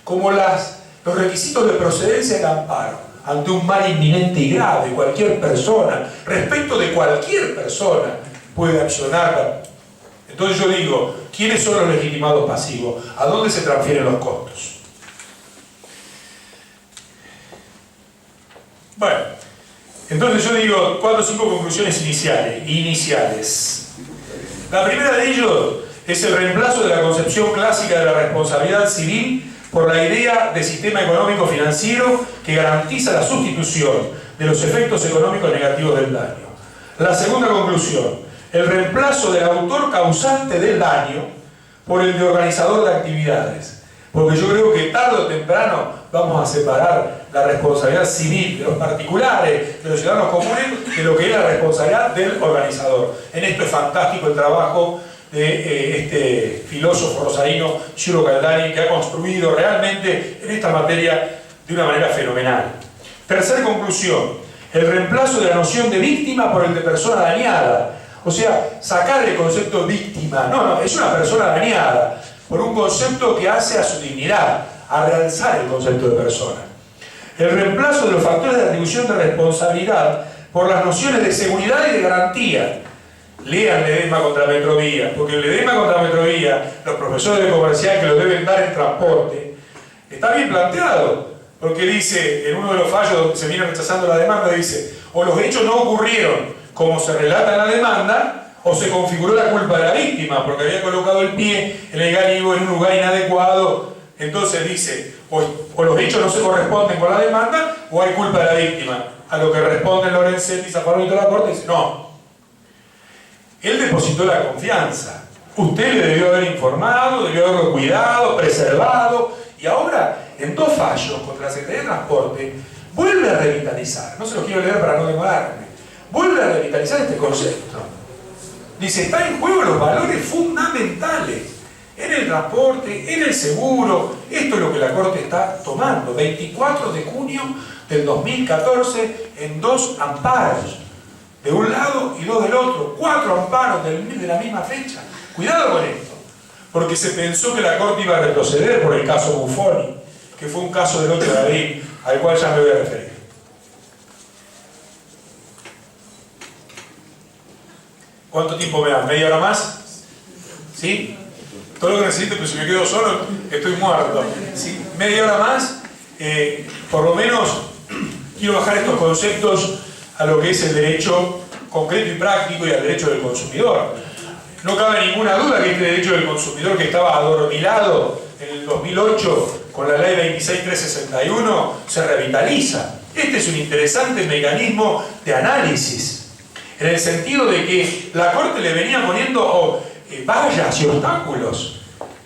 Speaker 2: como los requisitos de procedencia del amparo. ante un mal inminente y grave. Cualquier persona, respecto de cualquier persona, puede accionar. Entonces yo digo, ¿quiénes son los legitimados pasivos? ¿A dónde se transfieren los costos? Bueno, entonces yo digo 4 o 5 conclusiones iniciales. La primera de ellos es el reemplazo de la concepción clásica de la responsabilidad civil por la idea de sistema económico financiero que garantiza la sustitución de los efectos económicos negativos del daño. La segunda conclusión, el reemplazo del autor causante del daño por el de organizador de actividades. Porque yo creo que tarde o temprano vamos a separar la responsabilidad civil de los particulares, de los ciudadanos comunes, de lo que es la responsabilidad del organizador. En esto es fantástico el trabajo de este filósofo rosarino, Giulio Caldani, que ha construido realmente en esta materia de una manera fenomenal. Tercera conclusión, el reemplazo de la noción de víctima por el de persona dañada. O sea, sacar el concepto víctima. No, es una persona dañada por un concepto que hace a su dignidad, a realzar el concepto de persona. El reemplazo de los factores de atribución de responsabilidad por las nociones de seguridad y de garantía. Lean Ledesma contra Metrovía, porque el Ledesma contra Metrovía, los profesores de comercial que lo deben dar en transporte, está bien planteado, porque dice, en uno de los fallos donde se viene rechazando la demanda, dice, o los hechos no ocurrieron como se relata en la demanda, o se configuró la culpa de la víctima, porque había colocado el pie en el gálibo en un lugar inadecuado. Entonces dice, o los hechos no se corresponden con la demanda, o hay culpa de la víctima. A lo que responden Lorenzetti, Zaffaroni y toda la corte, dice, no. Él depositó la confianza. Usted le debió haber informado, debió haberlo cuidado, preservado, y ahora, en 2 fallos contra la Secretaría de Transporte, vuelve a revitalizar. No se los quiero leer para no demorarme. Vuelve a revitalizar este concepto. Dice, está en juego los valores fundamentales en el transporte, en el seguro. Esto es lo que la Corte está tomando. 24 de junio del 2014 en 2 amparos. De un lado y 2 del otro. 4 amparos de la misma fecha. Cuidado con esto. Porque se pensó que la Corte iba a retroceder por el caso Buffoni, que fue un caso del 8 de abril, al cual ya me voy a referir. ¿Cuánto tiempo me dan? ¿Media hora más? ¿Sí? Todo lo que necesito, pero si me quedo solo, estoy muerto. ¿Sí? ¿Media hora más? Por lo menos quiero bajar estos conceptos a lo que es el derecho concreto y práctico y al derecho del consumidor. No cabe ninguna duda que este derecho del consumidor, que estaba adormilado en el 2008 con la ley 26361, se revitaliza. Este es un interesante mecanismo de análisis, en el sentido de que la Corte le venía poniendo vallas y obstáculos.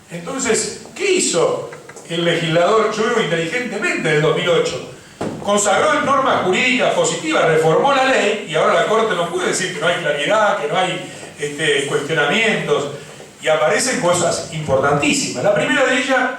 Speaker 2: Entonces, ¿qué hizo el legislador? Yo veo inteligentemente del 2008. Consagró en normas jurídicas positivas, reformó la ley, y ahora la Corte no puede decir que no hay claridad, que no hay cuestionamientos, y aparecen cosas importantísimas. La primera de ellas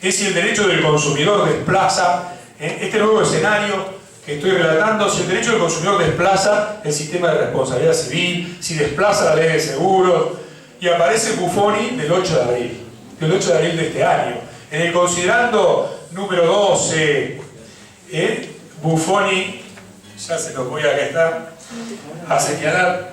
Speaker 2: es si el derecho del consumidor desplaza, este nuevo escenario que estoy relatando, si el derecho del consumidor desplaza el sistema de responsabilidad civil, si desplaza la ley de seguros, y aparece Buffoni del 8 de abril, de este año. En el considerando número 12, Buffoni, ya se los voy a señalar,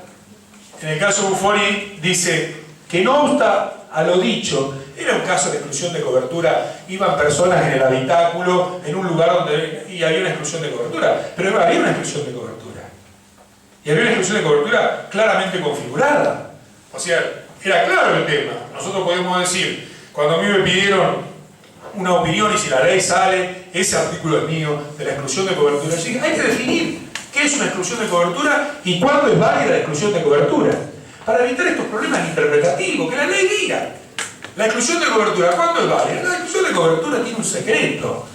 Speaker 2: en el caso Buffoni dice que no obsta a lo dicho, era un caso de exclusión de cobertura, iban personas en el habitáculo, en un lugar donde y había una exclusión de cobertura, pero había una exclusión de cobertura. Y había una exclusión de cobertura claramente configurada. O sea, era claro el tema. Nosotros podemos decir, cuando a mí me pidieron una opinión y si la ley sale, ese artículo es mío, de la exclusión de cobertura. Así que hay que definir qué es una exclusión de cobertura y cuándo es válida la exclusión de cobertura, para evitar estos problemas interpretativos, que la ley diga. La exclusión de cobertura, ¿cuándo es válida? La exclusión de cobertura tiene un secreto.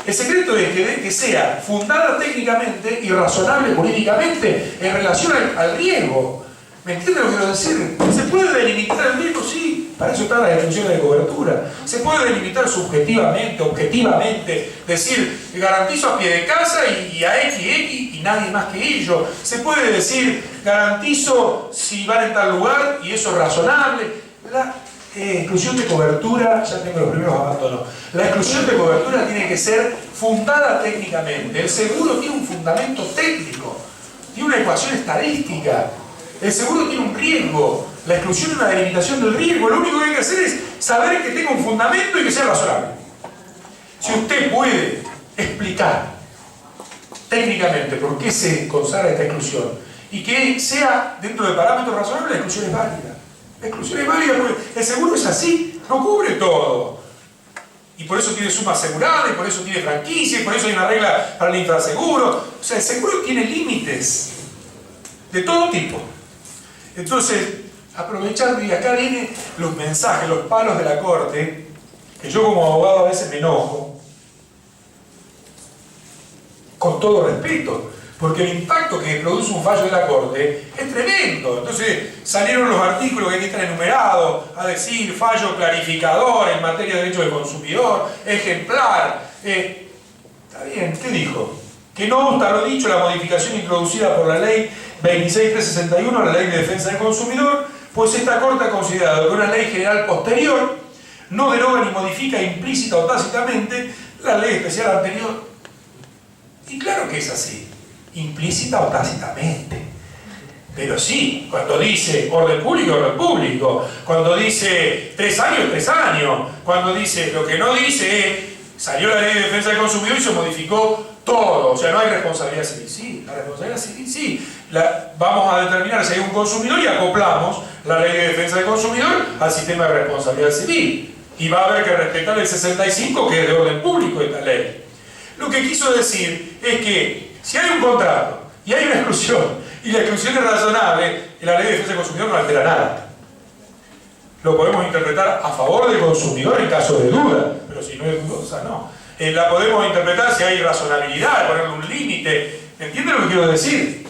Speaker 2: El secreto es que sea fundada técnicamente y razonable jurídicamente en relación al riesgo. ¿Me entienden lo que quiero decir? ¿Se puede delimitar el riesgo? Sí, para eso están las exclusiones de cobertura. Se puede delimitar subjetivamente, objetivamente, decir, garantizo a pie de casa y a X y nadie más que ellos. Se puede decir, garantizo si van en tal lugar y eso es razonable. exclusión de cobertura, ya tengo los primeros abandonos. La exclusión de cobertura tiene que ser fundada técnicamente. El seguro tiene un fundamento técnico, tiene una ecuación estadística. El seguro tiene un riesgo. La exclusión es una delimitación del riesgo. Lo único que hay que hacer es saber que tenga un fundamento y que sea razonable. Si usted puede explicar técnicamente por qué se consagra esta exclusión y que sea dentro de parámetros razonables, la exclusión es válida. La exclusión es válida porque el seguro es así, no cubre todo. Y por eso tiene suma asegurada, y por eso tiene franquicia, y por eso hay una regla para el infraseguro. O sea, el seguro tiene límites de todo tipo. Entonces, aprovechando, y acá vienen los mensajes, los palos de la corte, que yo como abogado a veces me enojo, con todo respeto, porque el impacto que produce un fallo de la corte es tremendo. Entonces salieron los artículos que aquí están enumerados a decir fallo clarificador en materia de derecho del consumidor, ejemplar. Está bien, ¿qué dijo? Que no obsta lo dicho, la modificación introducida por la ley 26.361, la ley de defensa del consumidor, pues esta corte ha considerado que una ley general posterior no deroga ni modifica implícita o tácitamente la ley especial anterior. Y claro que es así, implícita o tácitamente. Pero sí, cuando dice orden público, cuando dice 3 años, 3 años, cuando dice, lo que no dice es, salió la ley de defensa del consumidor y se modificó todo, o sea, no hay responsabilidad civil. Sí, la responsabilidad civil sí. Vamos a determinar si hay un consumidor y acoplamos la ley de defensa del consumidor al sistema de responsabilidad civil. Y va a haber que respetar el 65, que es de orden público esta ley. Lo que quiso decir es que si hay un contrato y hay una exclusión, y la exclusión es razonable, la ley de defensa del consumidor no altera nada. Lo podemos interpretar a favor del consumidor en caso de duda, pero si no es dudosa, no. La podemos interpretar si hay razonabilidad, ponerle un límite. ¿Entienden lo que quiero decir?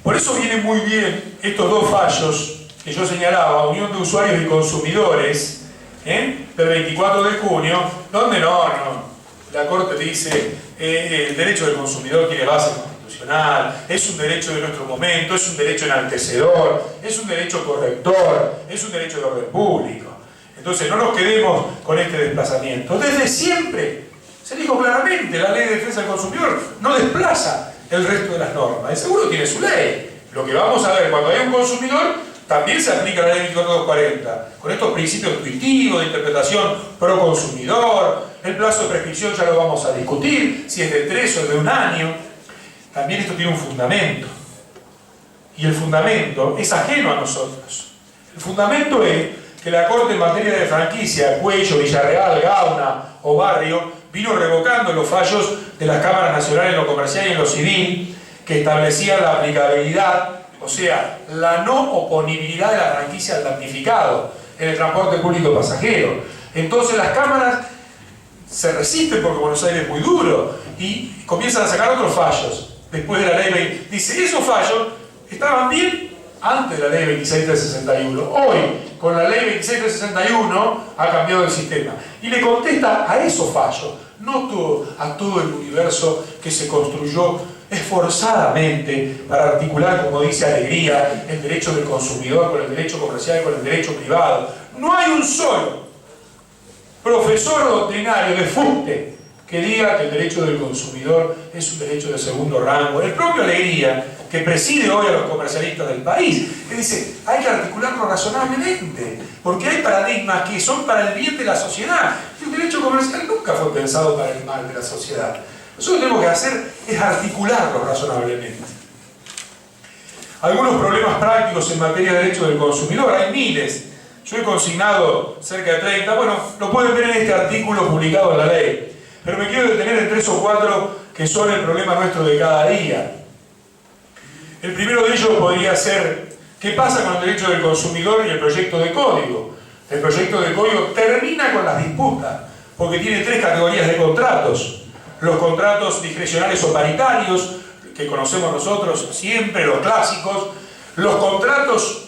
Speaker 2: Por eso vienen muy bien estos dos fallos que yo señalaba, Unión de Usuarios y Consumidores, del 24 de junio, donde la Corte dice el derecho del consumidor tiene base constitucional, es un derecho de nuestro momento, es un derecho enaltecedor, es un derecho corrector, es un derecho de orden público. Entonces no nos quedemos con este desplazamiento. Desde siempre se dijo claramente, la ley de defensa del consumidor no desplaza el resto de las normas. El seguro tiene su ley. Lo que vamos a ver cuando hay un consumidor, también se aplica la ley 24240, con estos principios intuitivos de interpretación pro consumidor. El plazo de prescripción ya lo vamos a discutir, si es de 3 o de 1 año. También esto tiene un fundamento. Y el fundamento es ajeno a nosotros. El fundamento es que la Corte en materia de franquicia, Cuello, Villarreal, Gauna o Barrio, vino revocando los fallos de las cámaras nacionales en lo comercial y en lo civil, que establecían la aplicabilidad, o sea, la no oponibilidad de la franquicia al damnificado en el transporte público pasajero. Entonces las cámaras se resisten porque Buenos Aires es muy duro y comienzan a sacar otros fallos. Después de la ley, dice, esos fallos estaban bien antes de la ley 26.361. Hoy, con la ley 26.361, ha cambiado el sistema. Y le contesta a esos fallos, no a todo el universo que se construyó esforzadamente para articular, como dice Alegría, el derecho del consumidor con el derecho comercial y con el derecho privado. No hay un solo profesor doctrinario de fuste que diga que el derecho del consumidor es un derecho de segundo rango. El propio Alegría, que preside hoy a los comercialistas del país, que dice, hay que articularlo razonablemente, porque hay paradigmas que son para el bien de la sociedad. Y el derecho comercial nunca fue pensado para el mal de la sociedad. Nosotros lo que tenemos que hacer es articularlo razonablemente. Algunos problemas prácticos en materia de derecho del consumidor, hay miles. Yo he consignado cerca de 30, bueno, lo pueden ver en este artículo publicado en la ley. Pero me quiero detener en 3 o 4 que son el problema nuestro de cada día. El primero de ellos podría ser, ¿qué pasa con el derecho del consumidor y el proyecto de código? El proyecto de código termina con las disputas, porque tiene 3 categorías de contratos. Los contratos discrecionales o paritarios, que conocemos nosotros siempre, los clásicos. Los contratos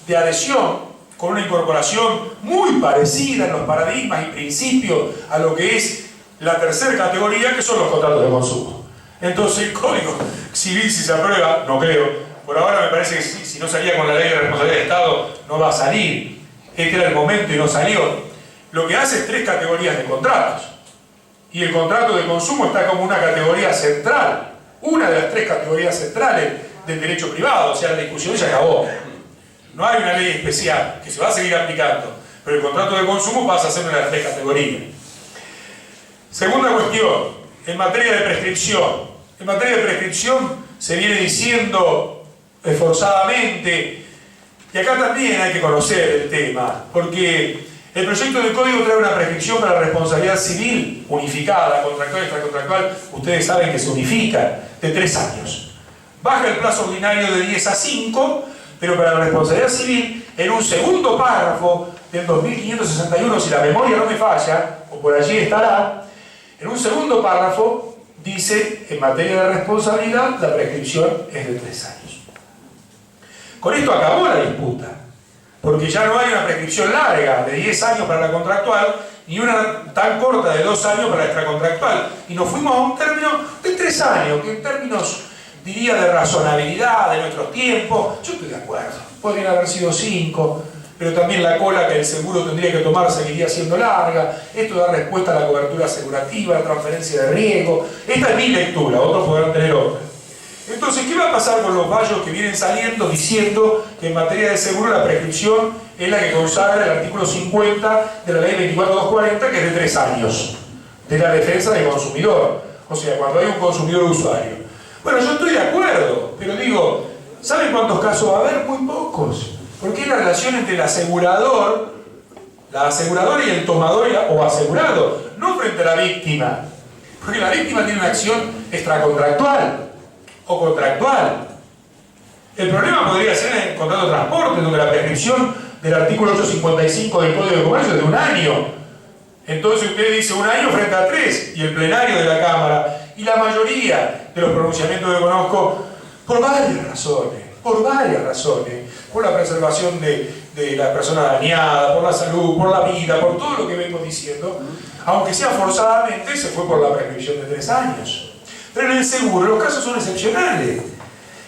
Speaker 2: de adhesión, con una incorporación muy parecida en los paradigmas y principios a lo que es la tercera categoría, que son los contratos de consumo. Entonces el Código Civil, si se aprueba, no creo, por ahora me parece que si no salía con la ley de responsabilidad del Estado, no va a salir. este era el momento y no salió, lo que hace es 3 categorías de contratos. Y el contrato de consumo está como una categoría central, una de las 3 categorías centrales del derecho privado. O sea, la discusión ya acabó. No hay una ley especial que se va a seguir aplicando, pero el contrato de consumo pasa a ser una de las 3 categorías. Segunda cuestión, en materia de prescripción. En materia de prescripción se viene diciendo esforzadamente, y acá también hay que conocer el tema, porque el proyecto de código trae una prescripción para la responsabilidad civil unificada, contractual y extracontractual, ustedes saben que se unifica, de 3 años. Baja el plazo ordinario de 10 a 5, pero para la responsabilidad civil, en un segundo párrafo del 2561, si la memoria no me falla, o por allí estará, en un segundo párrafo dice, en materia de responsabilidad, la prescripción es de 3 años. Con esto acabó la disputa, porque ya no hay una prescripción larga de 10 años para la contractual, ni una tan corta de 2 años para la extracontractual, y nos fuimos a un término de 3 años, que en términos, diría, de razonabilidad, de nuestros tiempos, yo estoy de acuerdo, podrían haber sido 5, pero también la cola que el seguro tendría que tomar seguiría siendo larga. Esto da respuesta a la cobertura asegurativa, a la transferencia de riesgo. Esta es mi lectura, otros podrán tener otra. Entonces, ¿qué va a pasar con los fallos que vienen saliendo diciendo que en materia de seguro la prescripción es la que consagra el artículo 50 de la ley 24240, que es de 3 años, de la defensa del consumidor? O sea, cuando hay un consumidor usuario. Bueno, yo estoy de acuerdo, pero digo, ¿saben cuántos casos va a haber? Muy pocos. Porque es la relación entre el asegurador, la aseguradora y el tomador o asegurado, no frente a la víctima. Porque la víctima tiene una acción extracontractual o contractual. El problema podría ser en el contrato de transporte, donde la prescripción del artículo 855 del Código de Comercio es de 1 año. Entonces usted dice 1 año frente a 3, y el plenario de la Cámara, y la mayoría de los pronunciamientos que conozco, por varias razones, por la preservación de la persona dañada, por la salud, por la vida, por todo lo que vengo diciendo, aunque sea forzadamente, se fue por la prescripción de 3 años. Pero en el seguro los casos son excepcionales.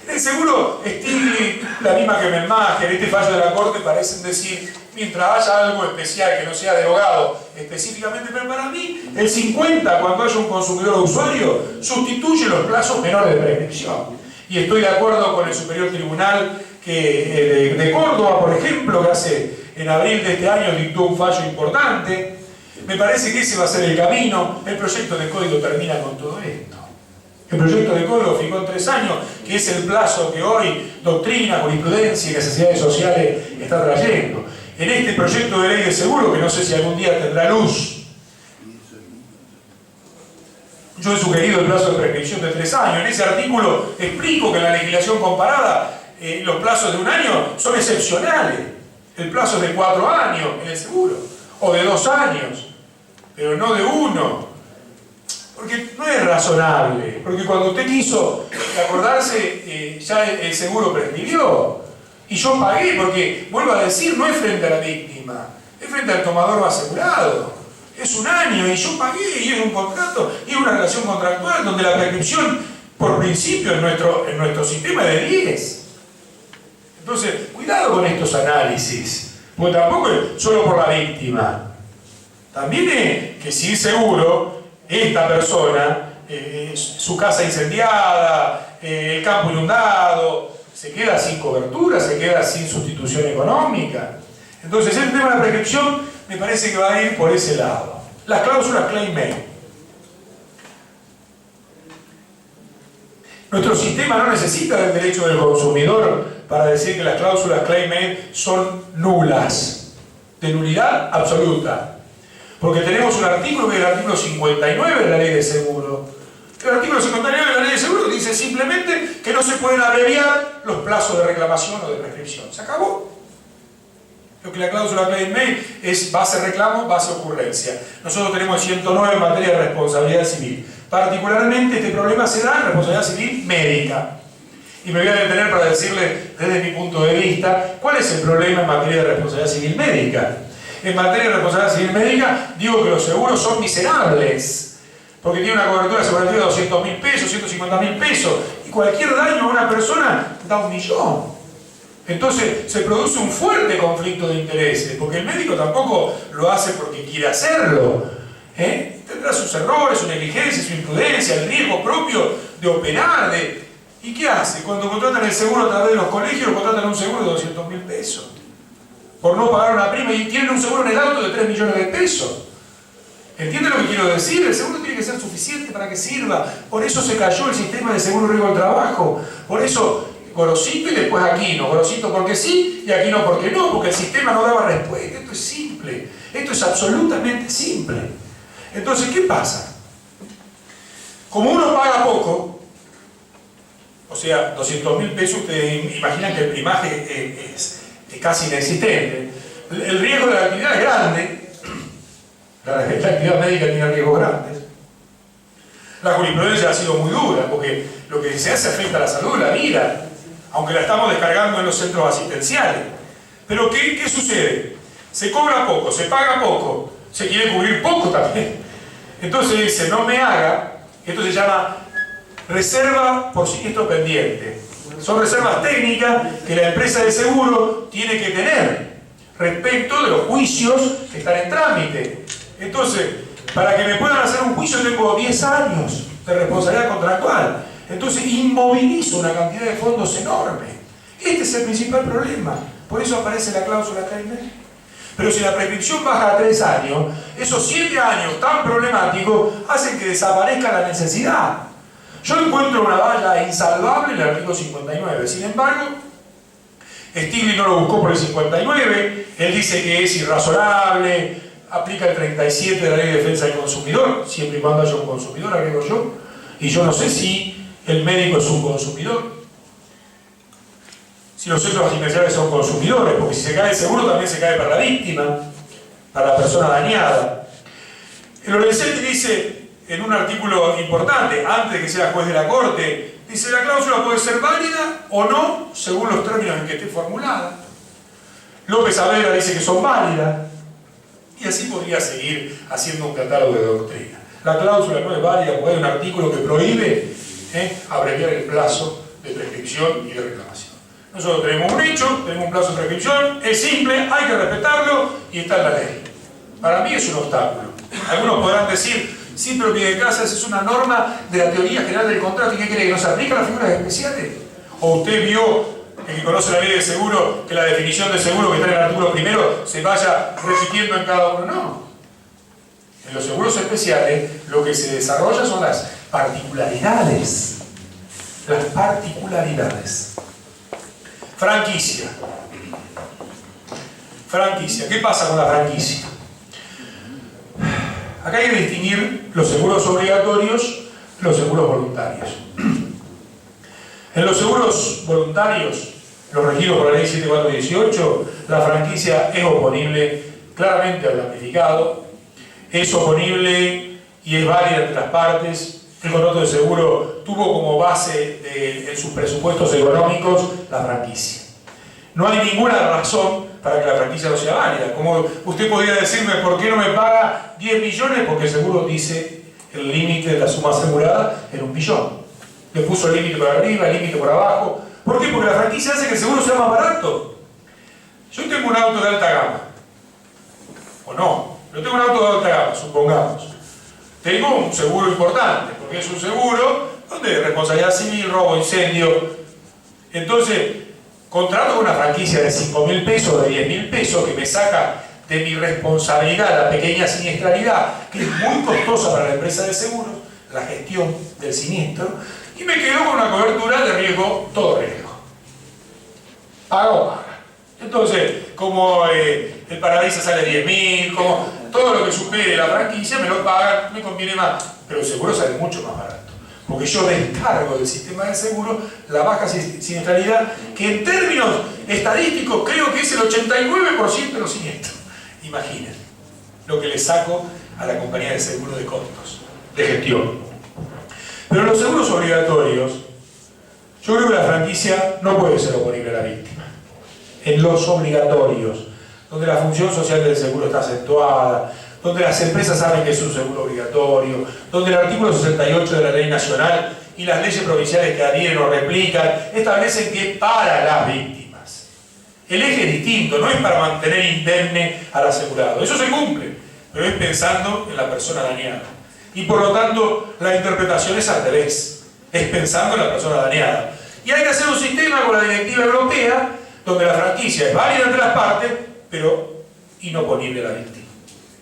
Speaker 2: En el seguro, Stiglitz, la misma que Melmacher, este fallo de la Corte parecen decir, mientras haya algo especial que no sea derogado específicamente, pero para mí, el 50, cuando haya un consumidor o usuario, sustituye los plazos menores de prescripción. Y estoy de acuerdo con el Superior Tribunal de Córdoba, por ejemplo, que hace en abril de este año dictó un fallo importante. Me parece que ese va a ser el camino. El proyecto de código termina con todo esto. El proyecto de código fijó en 3 años, que es el plazo que hoy doctrina, jurisprudencia y necesidades sociales está trayendo. En este proyecto de ley de seguro, que no sé si algún día tendrá luz, yo he sugerido el plazo de prescripción de 3 años. En ese artículo explico que en la legislación comparada los plazos de 1 año son excepcionales. El plazo es de 4 años en el seguro, o de 2 años, pero no de 1. Porque no es razonable, porque cuando usted quiso acordarse, ya el seguro prescribió. Y yo pagué, porque, vuelvo a decir, no es frente a la víctima, es frente al tomador o asegurado. Es 1 año y yo pagué, y es un contrato, y es una relación contractual donde la prescripción, por principio, en nuestro sistema es de 10. Entonces, cuidado con estos análisis, porque tampoco es solo por la víctima. También es que si es seguro, esta persona, su casa incendiada, el campo inundado, se queda sin cobertura, se queda sin sustitución económica. Entonces el tema de la prescripción me parece que va a ir por ese lado. Las cláusulas claim-made. Nuestro sistema no necesita del derecho del consumidor para decir que las cláusulas claim-made son nulas, de nulidad absoluta. Porque tenemos un artículo que es el artículo 59 de la ley de seguro. El artículo 59 de la ley de seguro dice simplemente que no se pueden abreviar los plazos de reclamación o de prescripción. Se acabó. Lo que la cláusula claim-made es base reclamo, base ocurrencia. Nosotros tenemos 109 en materia de responsabilidad civil. Particularmente este problema se da en responsabilidad civil médica. Y me voy a detener para decirle desde mi punto de vista cuál es el problema en materia de responsabilidad civil médica. En materia de responsabilidad civil médica, digo que los seguros son miserables, porque tiene una cobertura asegurativa de 200.000 pesos, 150.000 pesos, y cualquier daño a una persona da 1 millón. Entonces se produce un fuerte conflicto de intereses, porque el médico tampoco lo hace porque quiere hacerlo. Tendrá sus errores, su negligencia, su imprudencia, el riesgo propio de operar. ¿Y qué hace? Cuando contratan el seguro a través de los colegios, contratan un seguro de 200.000 pesos. Por no pagar una prima, y tienen un seguro en el auto de 3 millones de pesos. ¿Entienden lo que quiero decir? El seguro tiene que ser suficiente para que sirva. Por eso se cayó el sistema de seguro riesgo del trabajo. Por eso Gorosito y después Aquino. Gorosito porque sí y Aquino porque no, porque el sistema no daba respuesta. Esto es simple. Esto es absolutamente simple. Entonces, ¿qué pasa? Como uno paga poco, o sea, 200.000 pesos, ustedes imaginan que el primaje es casi inexistente. El riesgo de la actividad es grande. La actividad médica tiene riesgos grandes. La jurisprudencia ha sido muy dura, porque lo que se hace afecta a la salud, la vida, aunque la estamos descargando en los centros asistenciales. Pero ¿qué sucede? Se cobra poco, se paga poco, se quiere cubrir poco también. Entonces dice, no me haga, esto se llama reserva por siniestro pendiente. Son reservas técnicas que la empresa de seguro tiene que tener respecto de los juicios que están en trámite. Entonces, para que me puedan hacer un juicio tengo 10 años de responsabilidad contractual. Entonces inmovilizo una cantidad de fondos enorme. Este es el principal problema. Por eso aparece la cláusula 3,5. Pero si la prescripción baja a 3 años, esos 7 años tan problemáticos hacen que desaparezca la necesidad. Yo encuentro una valla insalvable en el artículo 59. Sin embargo, Stiglitz no lo buscó por el 59. Él dice que es irrazonable, aplica el 37 de la Ley de Defensa del Consumidor, siempre y cuando haya un consumidor, agrego yo. Y yo no sé si el médico es un consumidor. Si los centros asistenciales son consumidores, porque si se cae el seguro también se cae para la víctima, para la persona dañada. El Lorenzetti dice en un artículo importante, antes de que sea juez de la Corte, dice la cláusula puede ser válida o no según los términos en que esté formulada. López Saavedra dice que son válidas, y así podría seguir haciendo un catálogo de doctrina. La cláusula no es válida porque hay un artículo que prohíbe abreviar el plazo de prescripción y de reclamación. Nosotros tenemos un hecho, tenemos un plazo de prescripción, es simple, hay que respetarlo y está en la ley. Para mí es un obstáculo. Algunos podrán decir, sí, pero pie de casa es una norma de la teoría general del contrato, ¿y qué cree? ¿Que no se aplica a las figuras especiales? ¿O usted vio, el que conoce la ley de seguro, que la definición de seguro que está en el artículo primero se vaya repitiendo en cada uno? No. En los seguros especiales lo que se desarrolla son las particularidades. Las particularidades. Franquicia. Franquicia. ¿Qué pasa con la franquicia? Acá hay que distinguir los seguros obligatorios y los seguros voluntarios. En los seguros voluntarios, los regidos por la ley 7418, la franquicia es oponible claramente al damnificado, es oponible y es válida entre las partes. El contrato de seguro tuvo como base en sus presupuestos económicos la franquicia. No hay ninguna razón para que la franquicia no sea válida. Como usted podría decirme, ¿por qué no me paga 10 millones? Porque el seguro dice el límite de la suma asegurada en 1 millón. Le puso el límite por arriba, el límite por abajo. ¿Por qué? Porque la franquicia hace que el seguro sea más barato. Yo tengo un auto de alta gama. ¿O no? Yo tengo un auto de alta gama, supongamos. Tengo un seguro importante, porque es un seguro donde responsabilidad civil, robo, incendio. Entonces, contrato con una franquicia de 5.000 pesos, de 10.000 pesos, que me saca de mi responsabilidad la pequeña siniestralidad, que es muy costosa para la empresa de seguros, la gestión del siniestro, y me quedo con una cobertura de riesgo, todo riesgo. Paga o paga. Entonces, como el parabrisas sale 10.000, como todo lo que supere la franquicia me lo pagan, me conviene más, pero el seguro sale mucho más barato. Porque yo descargo del sistema de seguro la baja siniestralidad, que en términos estadísticos creo que es el 89% de los siniestros. Imaginen lo que le saco a la compañía de seguro de costos, de gestión. Pero en los seguros obligatorios, yo creo que la franquicia no puede ser oponible a la víctima. En los obligatorios, donde la función social del seguro está acentuada, donde las empresas saben que es un seguro obligatorio, donde el artículo 68 de la ley nacional y las leyes provinciales que adhieren o replican establecen que para las víctimas El eje es distinto, no es para mantener indemne al asegurado. Eso se cumple, pero es pensando en la persona dañada. Y por lo tanto, la interpretación es al revés. Es pensando en la persona dañada. Y hay que hacer un sistema con la directiva europea, donde la franquicia es válida entre las partes, pero inoponible a la víctima.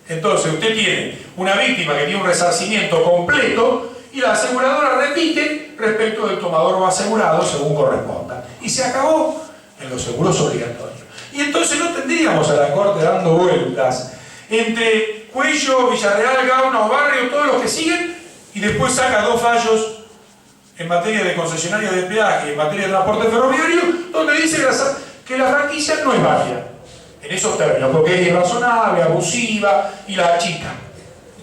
Speaker 2: Entonces, usted tiene una víctima que tiene un resarcimiento completo y la aseguradora repite respecto del tomador o asegurado según corresponda. Y se acabó en los seguros obligatorios. Y entonces no tendríamos a la Corte dando vueltas entre Cuello, Villarreal, Gauna o Barrio, todos los que siguen, y después saca 2 fallos en materia de concesionaria de peaje y en materia de transporte ferroviario, donde dice que la franquicia no es válida. En esos términos, porque es irrazonable, abusiva y la achica.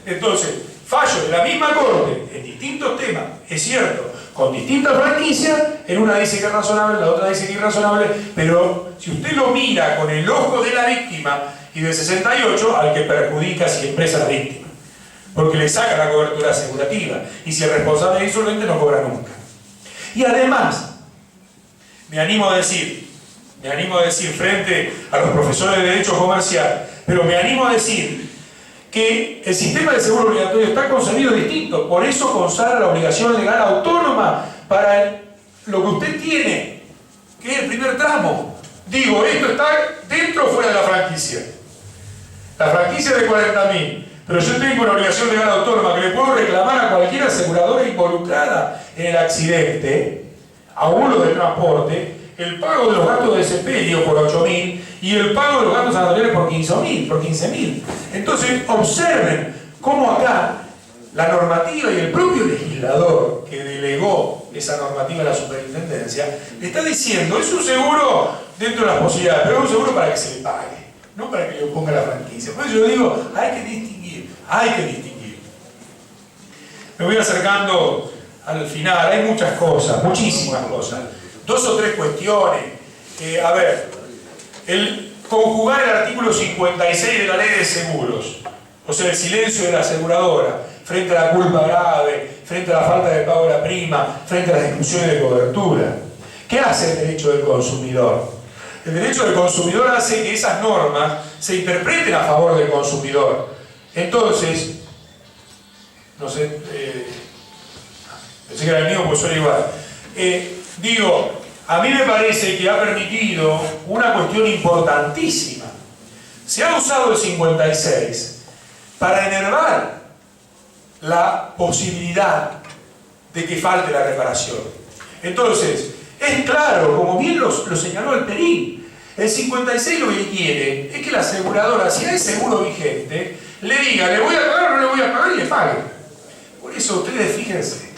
Speaker 2: Entonces, fallos de la misma Corte en distintos temas, es cierto, con distintas franquicias, en una dice que es razonable, en la otra dice que es irrazonable, pero si usted lo mira con el ojo de la víctima y del 68, al que perjudica siempre es a la víctima, porque le saca la cobertura asegurativa, y si el responsable es insolvente no cobra nunca. Y además, me animo a decir frente a los profesores de Derecho Comercial, pero me animo a decir que el sistema de seguro obligatorio está concebido distinto, por eso consagra la obligación legal autónoma para lo que usted tiene, que es el primer tramo. Digo, esto está dentro o fuera de la franquicia. La franquicia es de 40.000, pero yo tengo una obligación legal autónoma que le puedo reclamar a cualquier aseguradora involucrada en el accidente, aún los de transporte, el pago de los gastos de sepelio por 8.000 y el pago de los gastos sanatoriales por 15.000. Entonces, observen cómo acá la normativa y el propio legislador que delegó esa normativa a la superintendencia le está diciendo, es un seguro dentro de las posibilidades, pero es un seguro para que se le pague, no para que le ponga la franquicia. Por eso yo digo, hay que distinguir. Me voy acercando al final, hay muchas cosas, muchísimas cosas. 2 o 3 cuestiones. A ver, el conjugar el artículo 56 de la Ley de Seguros, o sea, el silencio de la aseguradora frente a la culpa grave, frente a la falta de pago de la prima, frente a las exclusiones de cobertura. ¿Qué hace el derecho del consumidor? El derecho del consumidor hace que esas normas se interpreten a favor del consumidor. Entonces, no sé, pensé que era el mío, pues suena igual. Digo, a mí me parece que ha permitido una cuestión importantísima. Se ha usado el 56 para enervar la posibilidad de que falte la reparación. Entonces, es claro, como bien lo señaló el Perín, el 56 lo que quiere es que la aseguradora, si hay seguro vigente, le diga, ¿le voy a pagar o no le voy a pagar? Y le pague. Por eso ustedes fíjense,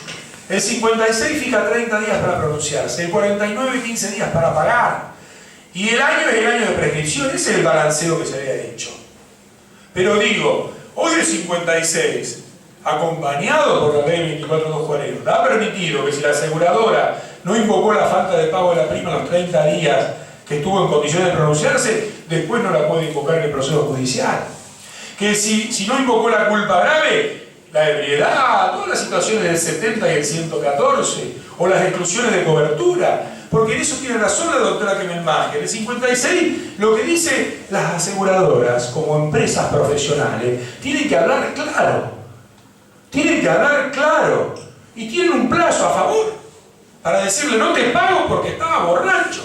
Speaker 2: el 56 fija 30 días para pronunciarse, el 49 15 días para pagar, y el año es el año de prescripción. Ese es el balanceo que se había hecho. Pero digo, hoy el 56, acompañado por la ley 24240, ha permitido que si la aseguradora no invocó la falta de pago de la prima en los 30 días que estuvo en condiciones de pronunciarse, después no la puede invocar en el proceso judicial. Que si no invocó la culpa grave, la ebriedad, todas las situaciones del 70 y el 114, o las exclusiones de cobertura, porque en eso tiene razón la doctora Kemelmacher. El 56 lo que dice, las aseguradoras como empresas profesionales tienen que hablar claro, y tienen un plazo a favor para decirle, no te pago porque estaba borracho,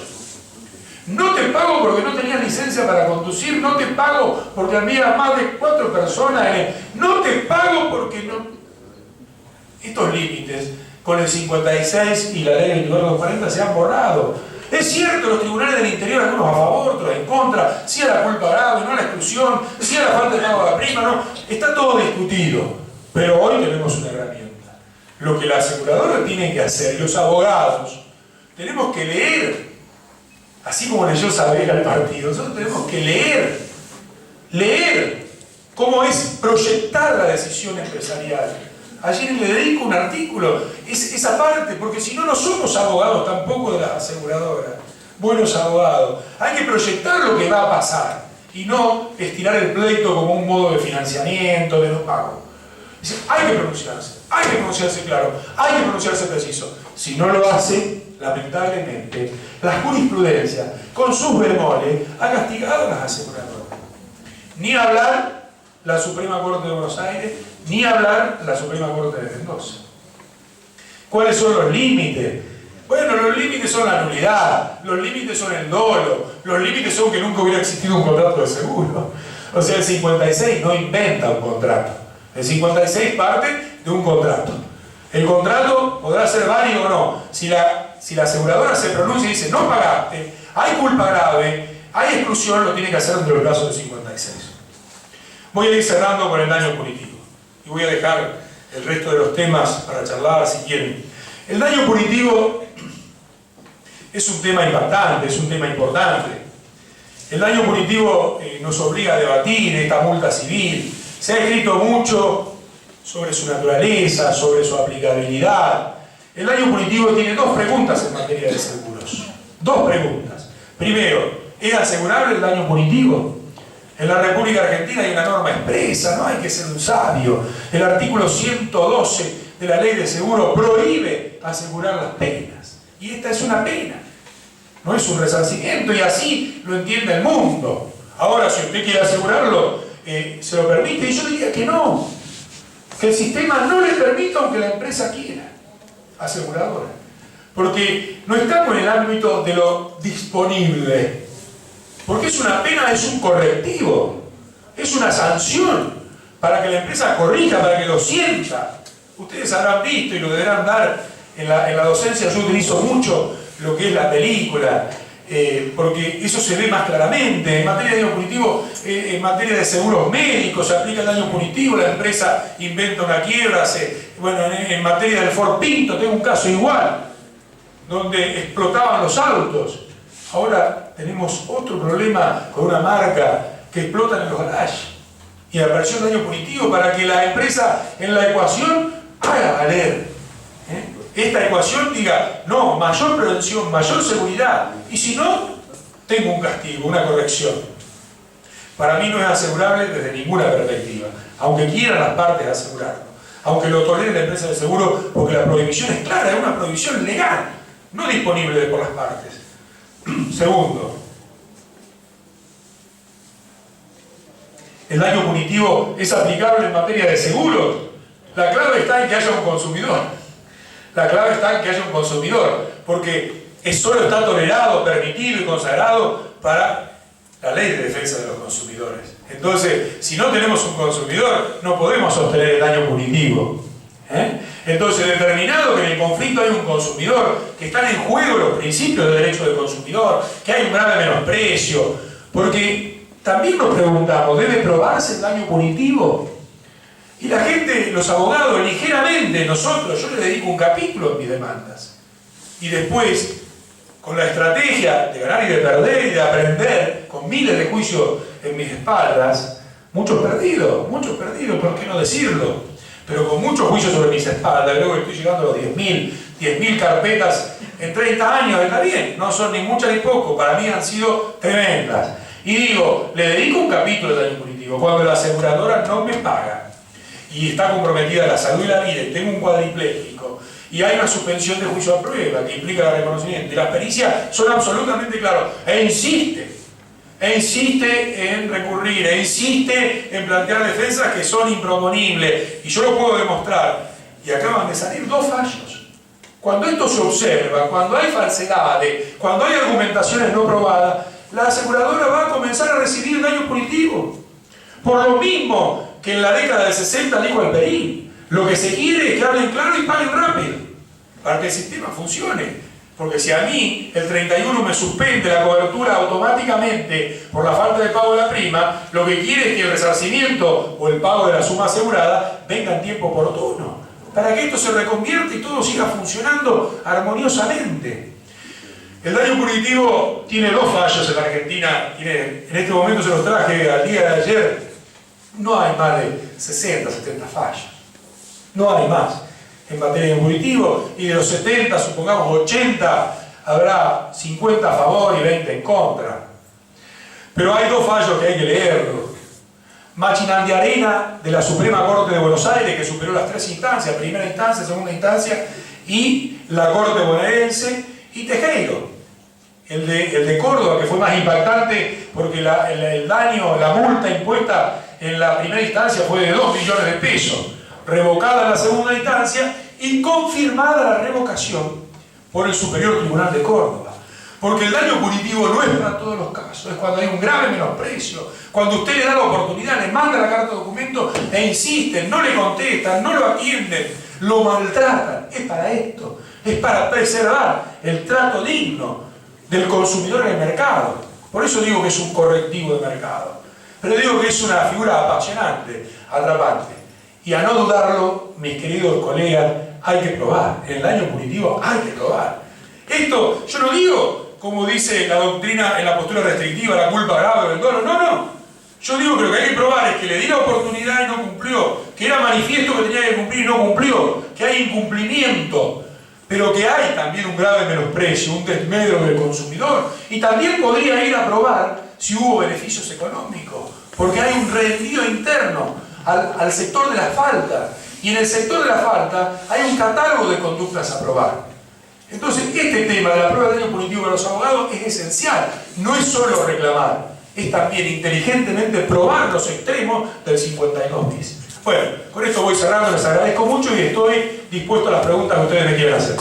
Speaker 2: no te pago porque no tenías licencia para conducir, no te pago porque había más de 4 personas, no te pago porque no... Estos límites con el 56 y la ley 24240 se han borrado. Es cierto, los tribunales del interior, algunos a favor, otros en contra, si a la culpa grave, no a la exclusión, si a la falta de pago de la prima, no, está todo discutido. Pero hoy tenemos una herramienta. Lo que la aseguradora tiene que hacer, y los abogados, tenemos que leer, así como leyó Saavedra al partido, nosotros tenemos que leer cómo es proyectar la decisión empresarial. Ayer le dedico un artículo, esa parte, porque si no, no somos abogados tampoco de las aseguradoras, buenos abogados. Hay que proyectar lo que va a pasar y no estirar el pleito como un modo de financiamiento, de no pago. Hay que pronunciarse claro, hay que pronunciarse preciso. Si no lo hace, lamentablemente, la jurisprudencia, con sus bemoles, ha castigado a las aseguradoras. Ni hablar la Suprema Corte de Buenos Aires, ni hablar la Suprema Corte de Mendoza. ¿Cuáles son los límites? Bueno, los límites son la nulidad, los límites son el dolo, los límites son que nunca hubiera existido un contrato de seguro. O sea, el 56 no inventa un contrato. El 56 parte de un contrato. El contrato podrá ser válido o no. Si la aseguradora se pronuncia y dice no pagaste, hay culpa grave, hay exclusión, lo tiene que hacer entre los plazos del 56. Voy a ir cerrando con el daño punitivo. Y voy a dejar el resto de los temas para charlar si quieren. El daño punitivo es un tema impactante, es un tema importante. El daño punitivo nos obliga a debatir esta multa civil. Se ha escrito mucho sobre su naturaleza, sobre su aplicabilidad. El daño punitivo tiene dos preguntas en materia de seguros. Dos preguntas. Primero, ¿es asegurable el daño punitivo? En la República Argentina hay una norma expresa, no hay que ser un sabio. El artículo 112 de la Ley de Seguro prohíbe asegurar las penas. Y esta es una pena, no es un resarcimiento, y así lo entiende el mundo. Ahora, si usted quiere asegurarlo, se lo permite, y yo diría que no. Que el sistema no le permita aunque la empresa quiera, aseguradora. Porque no estamos en el ámbito de lo disponible. Porque es una pena, es un correctivo, es una sanción para que la empresa corrija, para que lo sienta. Ustedes habrán visto y lo deberán dar en la docencia. Yo utilizo mucho lo que es la película, porque eso se ve más claramente. En materia de daño punitivo, en materia de seguros médicos, se aplica el daño punitivo, la empresa inventa una quiebra. En materia del Ford Pinto, tengo un caso igual, donde explotaban los autos. Ahora tenemos otro problema con una marca que explotan en los garages. Y apareció el daño punitivo para que la empresa en la ecuación haga valer. Esta ecuación diga, no, mayor prevención, mayor seguridad. Y si no, tengo un castigo, una corrección. Para mí no es asegurable desde ninguna perspectiva. Aunque quieran las partes asegurarlo. Aunque lo tolere la empresa de seguro, porque la prohibición es clara, es una prohibición legal, no disponible por las partes. Segundo, ¿el daño punitivo es aplicable en materia de seguros? La clave está en que haya un consumidor. La clave está en que haya un consumidor, porque solo está tolerado, permitido y consagrado para la ley de defensa de los consumidores. Entonces, si no tenemos un consumidor, no podemos sostener el daño punitivo. Entonces, determinado que en el conflicto hay un consumidor, que están en juego los principios del derecho del consumidor, que hay un grave menosprecio, porque también nos preguntamos, ¿debe probarse el daño punitivo? Y la gente, los abogados, ligeramente, nosotros, yo le dedico un capítulo en mis demandas. Y después, con la estrategia de ganar y de perder y de aprender, con miles de juicios en mis espaldas, muchos perdidos, ¿por qué no decirlo? Pero con muchos juicios sobre mis espaldas, luego estoy llegando a los 10.000 carpetas en 30 años, está bien, no son ni muchas ni poco, para mí han sido tremendas. Y digo, le dedico un capítulo de daño punitivo, cuando la aseguradora no me paga, y está comprometida la salud y la vida, y tengo un cuadripléjico, y hay una suspensión de juicio a prueba que implica el reconocimiento, y las pericias son absolutamente claras, e insiste en recurrir, e insiste en plantear defensas que son improponibles, y yo lo puedo demostrar, y acaban de salir 2 fallos. Cuando esto se observa, cuando hay falsedades, cuando hay argumentaciones no probadas, la aseguradora va a comenzar a recibir daño punitivo. Por lo mismo que en la década del 60 dijo Alperín, lo que se quiere es que hablen claro y paguen rápido, para que el sistema funcione. Porque si a mí el 31 me suspende la cobertura automáticamente por la falta de pago de la prima, lo que quiere es que el resarcimiento o el pago de la suma asegurada venga en tiempo oportuno, para que esto se reconvierta y todo siga funcionando armoniosamente. El daño punitivo tiene 2 fallos en la Argentina. En este momento se los traje al día de ayer. No hay más de 60, 70 fallos. No hay más en materia de punitivo, y de los 70, supongamos 80, habrá 50 a favor y 20 en contra. Pero hay 2 fallos que hay que leerlos. Machinandiarena de la Suprema Corte de Buenos Aires, que superó las 3 instancias, primera instancia, segunda instancia, y la Corte bonaerense, y Tejero. El de Córdoba, que fue más impactante porque el daño, la multa impuesta en la primera instancia fue de 2 millones de pesos, revocada en la segunda instancia y confirmada la revocación por el Superior Tribunal de Córdoba. Porque el daño punitivo no es para todos los casos, es cuando hay un grave menosprecio, cuando usted le da la oportunidad, le manda la carta de documento e insisten, no le contestan, no lo atienden, lo maltratan. Es para esto, es para preservar el trato digno del consumidor en el mercado. Por eso digo que es un correctivo de mercado. Pero digo que es una figura apasionante, atrapante. Y a no dudarlo, mis queridos colegas, hay que probar. En el daño punitivo hay que probar. Esto, yo no digo, como dice la doctrina en la postura restrictiva, la culpa grave del dolo. No, no. Yo digo que lo que hay que probar es que le di la oportunidad y no cumplió, que era manifiesto que tenía que cumplir y no cumplió, que hay incumplimiento, pero que hay también un grave menosprecio, un desmedro del consumidor. Y también podría ir a probar si hubo beneficios económicos, porque hay un reenvío interno al sector de la falta. Y en el sector de la falta hay un catálogo de conductas a probar. Entonces, este tema de la prueba de daño punitivo para los abogados es esencial. No es solo reclamar, es también inteligentemente probar los extremos del 52 bis. Bueno, con esto voy cerrando, les agradezco mucho y estoy dispuesto a las preguntas que ustedes me quieran hacer.